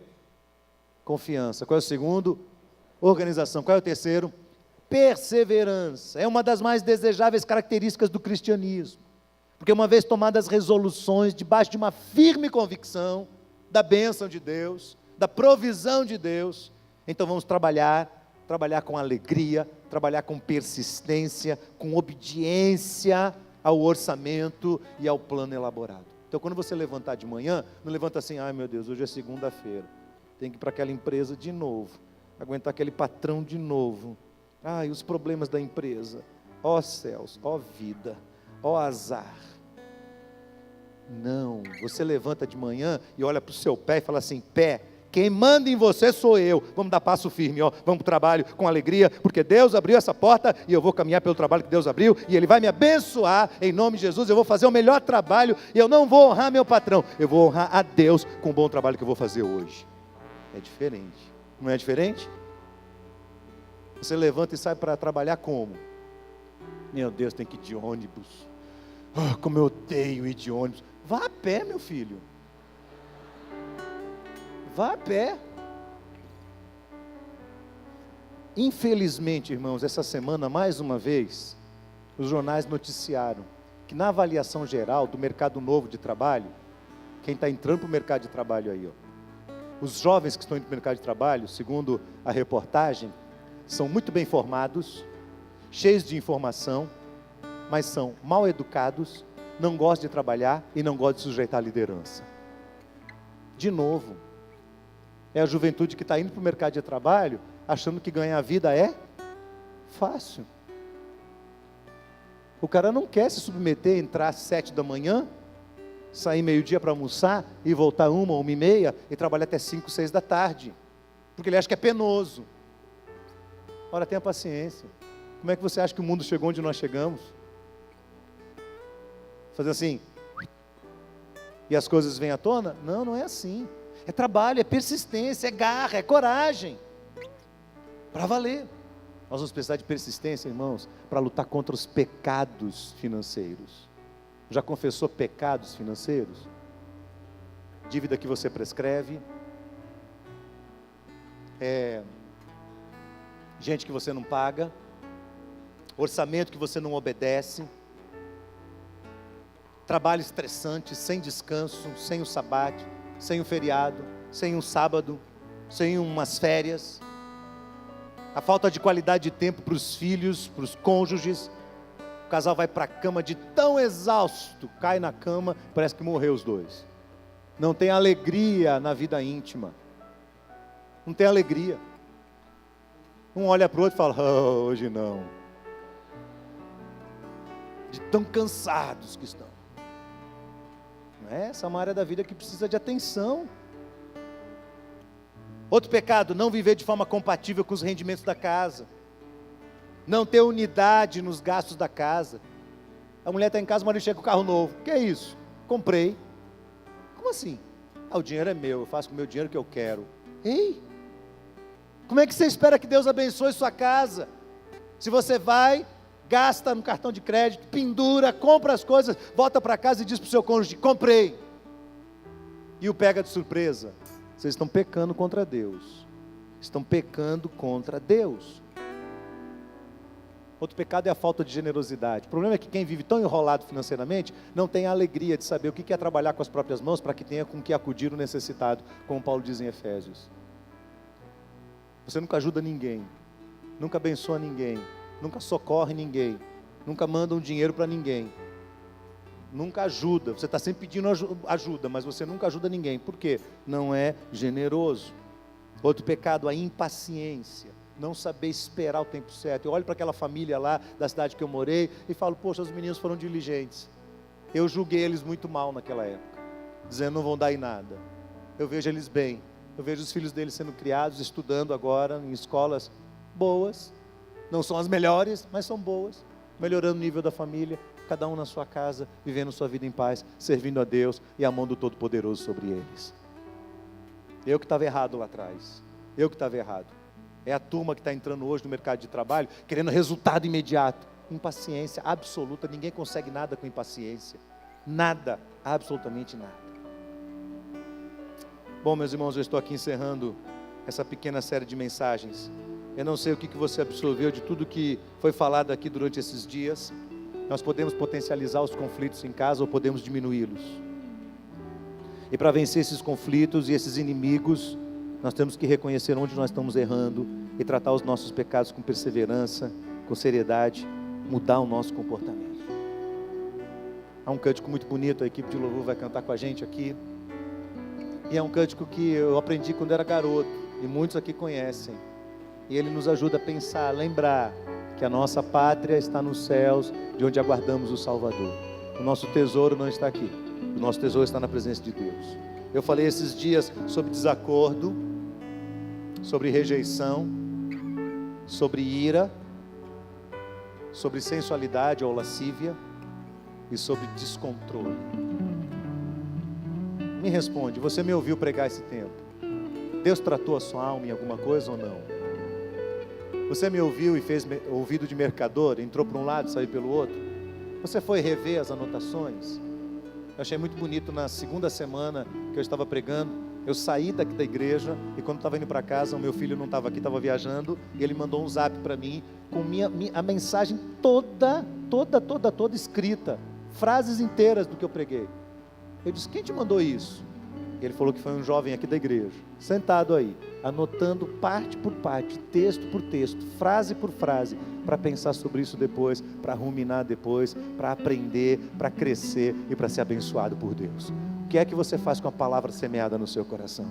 A: Confiança. Qual é o segundo? Organização. Qual é o terceiro? Perseverança. É uma das mais desejáveis características do cristianismo. Porque uma vez tomadas resoluções, debaixo de uma firme convicção da bênção de Deus, da provisão de Deus, então vamos trabalhar com alegria, trabalhar com persistência, com obediência ao orçamento e ao plano elaborado. Então quando você levantar de manhã, não levanta assim, ai meu Deus, hoje é segunda-feira, tem que ir para aquela empresa de novo, aguentar aquele patrão de novo, ai os problemas da empresa, ó céus, ó vida, ó azar. Não, você levanta de manhã e olha para o seu pé e fala assim, pé, quem manda em você sou eu, vamos dar passo firme, ó. Vamos para o trabalho com alegria, porque Deus abriu essa porta e eu vou caminhar pelo trabalho que Deus abriu, e Ele vai me abençoar, em nome de Jesus, eu vou fazer o melhor trabalho, e eu não vou honrar meu patrão, eu vou honrar a Deus com o bom trabalho que eu vou fazer hoje. É diferente, não é diferente? Você levanta e sai para trabalhar como? Meu Deus, tem que ir de ônibus, como eu odeio ir de ônibus. Vá a pé, meu filho. Vá a pé. Infelizmente, irmãos, essa semana, mais uma vez, os jornais noticiaram que na avaliação geral do mercado novo de trabalho, quem está entrando para o mercado de trabalho aí, ó, os jovens que estão indo para o mercado de trabalho, segundo a reportagem, são muito bem formados, cheios de informação, mas são mal educados, não gostam de trabalhar e não gostam de sujeitar a liderança. De novo, é a juventude que está indo para o mercado de trabalho, achando que ganhar a vida é fácil. O cara não quer se submeter, entrar às 7 da manhã, sair meio-dia para almoçar e voltar 1h e trabalhar até 5, 6 da tarde. Porque ele acha que é penoso. Ora, tenha paciência. Como é que você acha que o mundo chegou onde nós chegamos? Fazer assim, e as coisas vêm à tona? Não, não é assim. É trabalho, é persistência, é garra, é coragem. Para valer. Nós vamos precisar de persistência, irmãos, para lutar contra os pecados financeiros. Já confessou pecados financeiros? Dívida que você prescreve. Gente que você não paga. Orçamento que você não obedece. Trabalho estressante, sem descanso, sem o sabático, sem o feriado, sem um sábado, sem umas férias. A falta de qualidade de tempo para os filhos, para os cônjuges. O casal vai para a cama de tão exausto, cai na cama, parece que morreu os dois. Não tem alegria na vida íntima. Não tem alegria. Um olha para o outro e fala, oh, hoje não. De tão cansados que estão. Essa é uma área da vida que precisa de atenção. Outro pecado, não viver de forma compatível com os rendimentos da casa. Não ter unidade nos gastos da casa. A mulher está em casa, o marido chega com o carro novo. O que é isso? Comprei. Como assim? O dinheiro é meu, eu faço com o meu dinheiro o que eu quero. Ei, como é que você espera que Deus abençoe sua casa? Se você vai, gasta no cartão de crédito, pendura, compra as coisas, volta para casa e diz para o seu cônjuge, comprei. E o pega de surpresa. Vocês estão pecando contra Deus. Estão pecando contra Deus. Outro pecado é a falta de generosidade. O problema é que quem vive tão enrolado financeiramente, não tem a alegria de saber o que é trabalhar com as próprias mãos, para que tenha com que acudir o necessitado, como Paulo diz em Efésios. Você nunca ajuda ninguém, nunca abençoa ninguém, nunca socorre ninguém, nunca manda um dinheiro para ninguém, nunca ajuda. Você está sempre pedindo ajuda, mas você nunca ajuda ninguém. Por quê? Não é generoso. Outro pecado, a impaciência. Não saber esperar o tempo certo. Eu olho para aquela família lá da cidade que eu morei e falo, poxa, os meninos foram diligentes. Eu julguei eles muito mal naquela época, dizendo não vão dar em nada. Eu vejo eles bem. Eu vejo os filhos deles sendo criados, estudando agora em escolas boas. Não são as melhores, mas são boas. Melhorando o nível da família. Cada um na sua casa, vivendo sua vida em paz, servindo a Deus e a mão do Todo-Poderoso sobre eles. Eu que estava errado lá atrás. Eu que estava errado. É a turma que está entrando hoje no mercado de trabalho, querendo resultado imediato. Impaciência absoluta, ninguém consegue nada com impaciência. Nada, absolutamente nada. Bom, meus irmãos, eu estou aqui encerrando essa pequena série de mensagens. Eu não sei o que você absorveu de tudo que foi falado aqui durante esses dias. Nós podemos potencializar os conflitos em casa ou podemos diminuí-los. E para vencer esses conflitos e esses inimigos, nós temos que reconhecer onde nós estamos errando e tratar os nossos pecados com perseverança, com seriedade, mudar o nosso comportamento. Há um cântico muito bonito, a equipe de louvor vai cantar com a gente aqui. E é um cântico que eu aprendi quando era garoto, e muitos aqui conhecem. E ele nos ajuda a pensar, a lembrar que a nossa pátria está nos céus, de onde aguardamos o Salvador. O nosso tesouro não está aqui, o nosso tesouro está na presença de Deus. Eu falei esses dias sobre desacordo, sobre rejeição, sobre ira, sobre sensualidade ou lascívia e sobre descontrole. Me responde, você me ouviu pregar esse tempo? Deus tratou a sua alma em alguma coisa ou não? Você me ouviu e fez ouvido de mercador, entrou para um lado e saiu pelo outro? Você foi rever as anotações? Eu achei muito bonito na segunda semana que eu estava pregando, eu saí daqui da igreja e quando estava indo para casa, o meu filho não estava aqui, estava viajando, e ele mandou um zap para mim com a mensagem toda escrita, frases inteiras do que eu preguei. Eu disse, quem te mandou isso? Ele falou que foi um jovem aqui da igreja, sentado aí. anotando parte por parte, texto por texto, frase por frase, para pensar sobre isso depois, para ruminar depois, para aprender, para crescer e para ser abençoado por Deus. O que é que você faz com a palavra semeada no seu coração?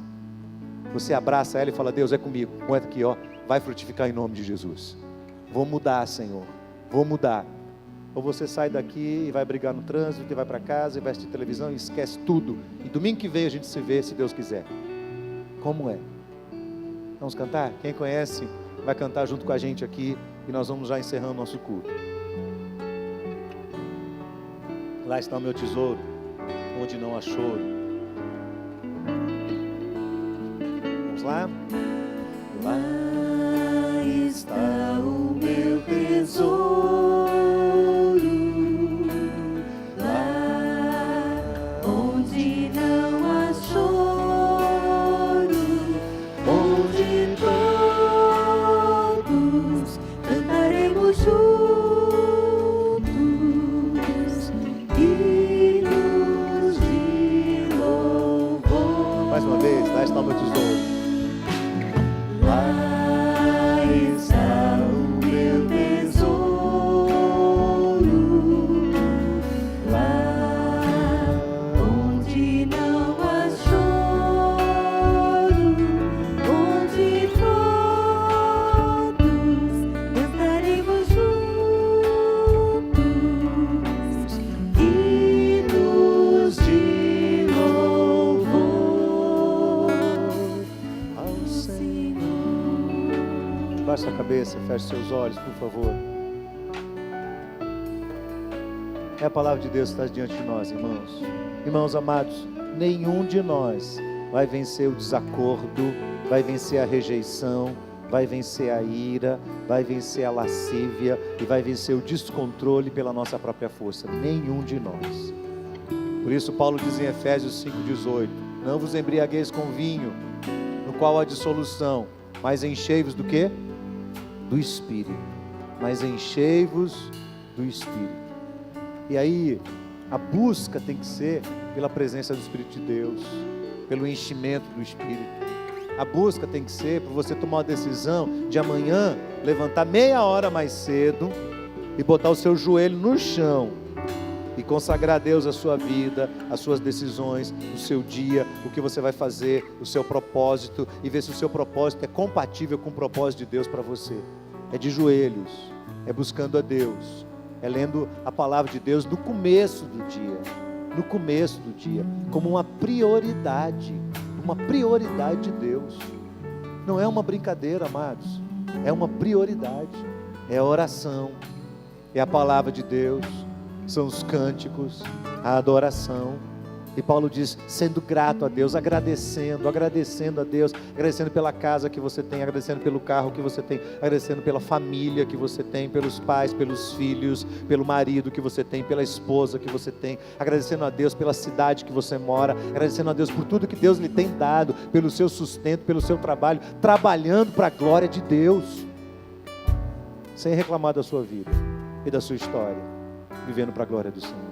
A: Você abraça ela e fala: Deus, é comigo, aguenta aqui, ó, vai frutificar em nome de Jesus. Vou mudar, Senhor, vou mudar. Ou você sai daqui e vai brigar no trânsito, e vai para casa, e vai assistir televisão e esquece tudo. E domingo que vem a gente se vê, se Deus quiser. Como é? Vamos cantar? Quem conhece vai cantar junto com a gente aqui, e nós vamos já encerrando o nosso culto. Lá está o meu tesouro, onde não há choro. Vamos lá? Lá está o meu tesouro. Baixe a cabeça, feche seus olhos, por favor. É a palavra de Deus que está diante de nós, irmãos. Irmãos amados, nenhum de nós vai vencer o desacordo, vai vencer a rejeição, vai vencer a ira, vai vencer a lascívia e vai vencer o descontrole pela nossa própria força. Nenhum de nós. Por isso Paulo diz em Efésios 5,18: não vos embriagueis com vinho, no qual há dissolução, mas enchei-vos do quê? Do Espírito. Mas enchei-vos do Espírito. E aí, a busca tem que ser pela presença do Espírito de Deus, pelo enchimento do Espírito. A busca tem que ser por você tomar uma decisão de amanhã levantar meia hora mais cedo e botar o seu joelho no chão e consagrar a Deus a sua vida, as suas decisões, o seu dia, o que você vai fazer, o seu propósito, e ver se o seu propósito é compatível com o propósito de Deus para você. É de joelhos, é buscando a Deus, é lendo a palavra de Deus no começo do dia, como uma prioridade de Deus. Não é uma brincadeira, amados, é uma prioridade, é a oração, é a palavra de Deus, são os cânticos, a adoração. E Paulo diz, sendo grato a Deus, agradecendo a Deus, agradecendo pela casa que você tem, agradecendo pelo carro que você tem, agradecendo pela família que você tem, pelos pais, pelos filhos, pelo marido que você tem, pela esposa que você tem, agradecendo a Deus pela cidade que você mora, agradecendo a Deus por tudo que Deus lhe tem dado, pelo seu sustento, pelo seu trabalho, trabalhando para a glória de Deus, sem reclamar da sua vida e da sua história, vivendo para a glória do Senhor.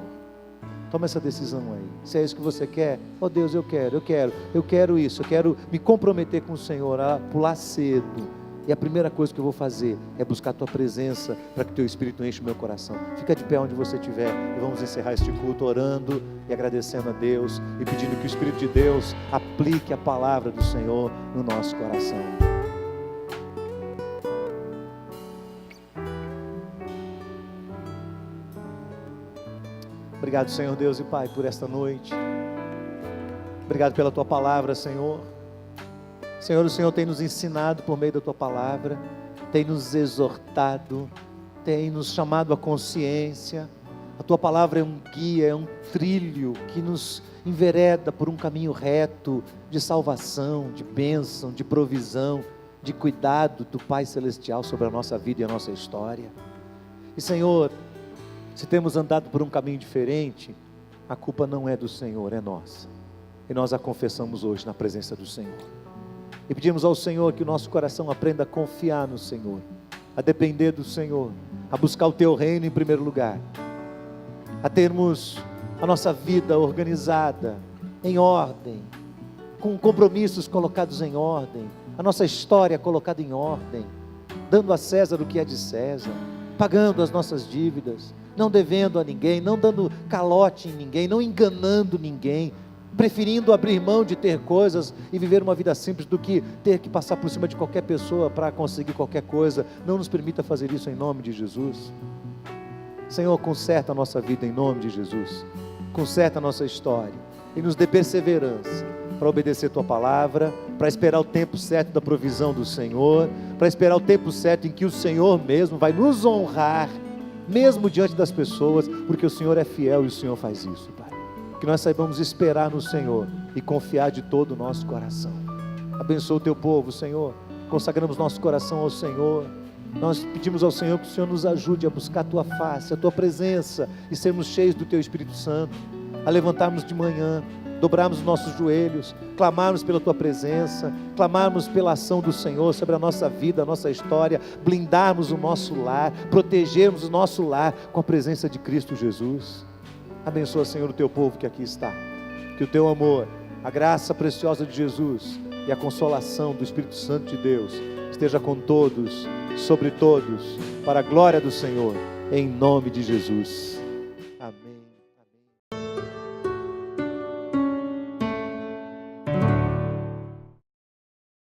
A: Toma essa decisão aí. Se é isso que você quer, oh Deus, eu quero isso, eu quero me comprometer com o Senhor a pular cedo. E a primeira coisa que eu vou fazer é buscar a tua presença, para que o teu Espírito enche o meu coração. Fica de pé onde você estiver e vamos encerrar este culto orando e agradecendo a Deus e pedindo que o Espírito de Deus aplique a palavra do Senhor no nosso coração. Obrigado, Senhor Deus e Pai, por esta noite. Obrigado pela Tua palavra, Senhor. Senhor, o Senhor tem nos ensinado por meio da Tua palavra, tem nos exortado, tem nos chamado à consciência. A Tua palavra é um guia, é um trilho que nos envereda por um caminho reto de salvação, de bênção, de provisão, de cuidado do Pai Celestial sobre a nossa vida e a nossa história. E, Senhor, se temos andado por um caminho diferente, a culpa não é do Senhor, é nossa. E nós a confessamos hoje na presença do Senhor. E pedimos ao Senhor que o nosso coração aprenda a confiar no Senhor, a depender do Senhor, a buscar o Teu reino em primeiro lugar, a termos a nossa vida organizada, em ordem, com compromissos colocados em ordem, a nossa história colocada em ordem, dando a César o que é de César, pagando as nossas dívidas, não devendo a ninguém, não dando calote em ninguém, não enganando ninguém, preferindo abrir mão de ter coisas e viver uma vida simples do que ter que passar por cima de qualquer pessoa para conseguir qualquer coisa. Não nos permita fazer isso em nome de Jesus. Senhor, conserta a nossa vida em nome de Jesus, conserta a nossa história e nos dê perseverança para obedecer tua palavra, para esperar o tempo certo da provisão do Senhor, para esperar o tempo certo em que o Senhor mesmo vai nos honrar, mesmo diante das pessoas, porque o Senhor é fiel e o Senhor faz isso, Pai. Que nós saibamos esperar no Senhor e confiar de todo o nosso coração. Abençoa o teu povo, Senhor. Consagramos nosso coração ao Senhor. Nós pedimos ao Senhor que o Senhor nos ajude a buscar a tua face, a tua presença e sermos cheios do teu Espírito Santo, a levantarmos de manhã, dobrarmos os nossos joelhos, clamarmos pela tua presença, clamarmos pela ação do Senhor sobre a nossa vida, a nossa história, blindarmos o nosso lar, protegermos o nosso lar com a presença de Cristo Jesus. Abençoa, Senhor, o teu povo que aqui está, que o teu amor, a graça preciosa de Jesus e a consolação do Espírito Santo de Deus esteja com todos, sobre todos, para a glória do Senhor, em nome de Jesus. Amém.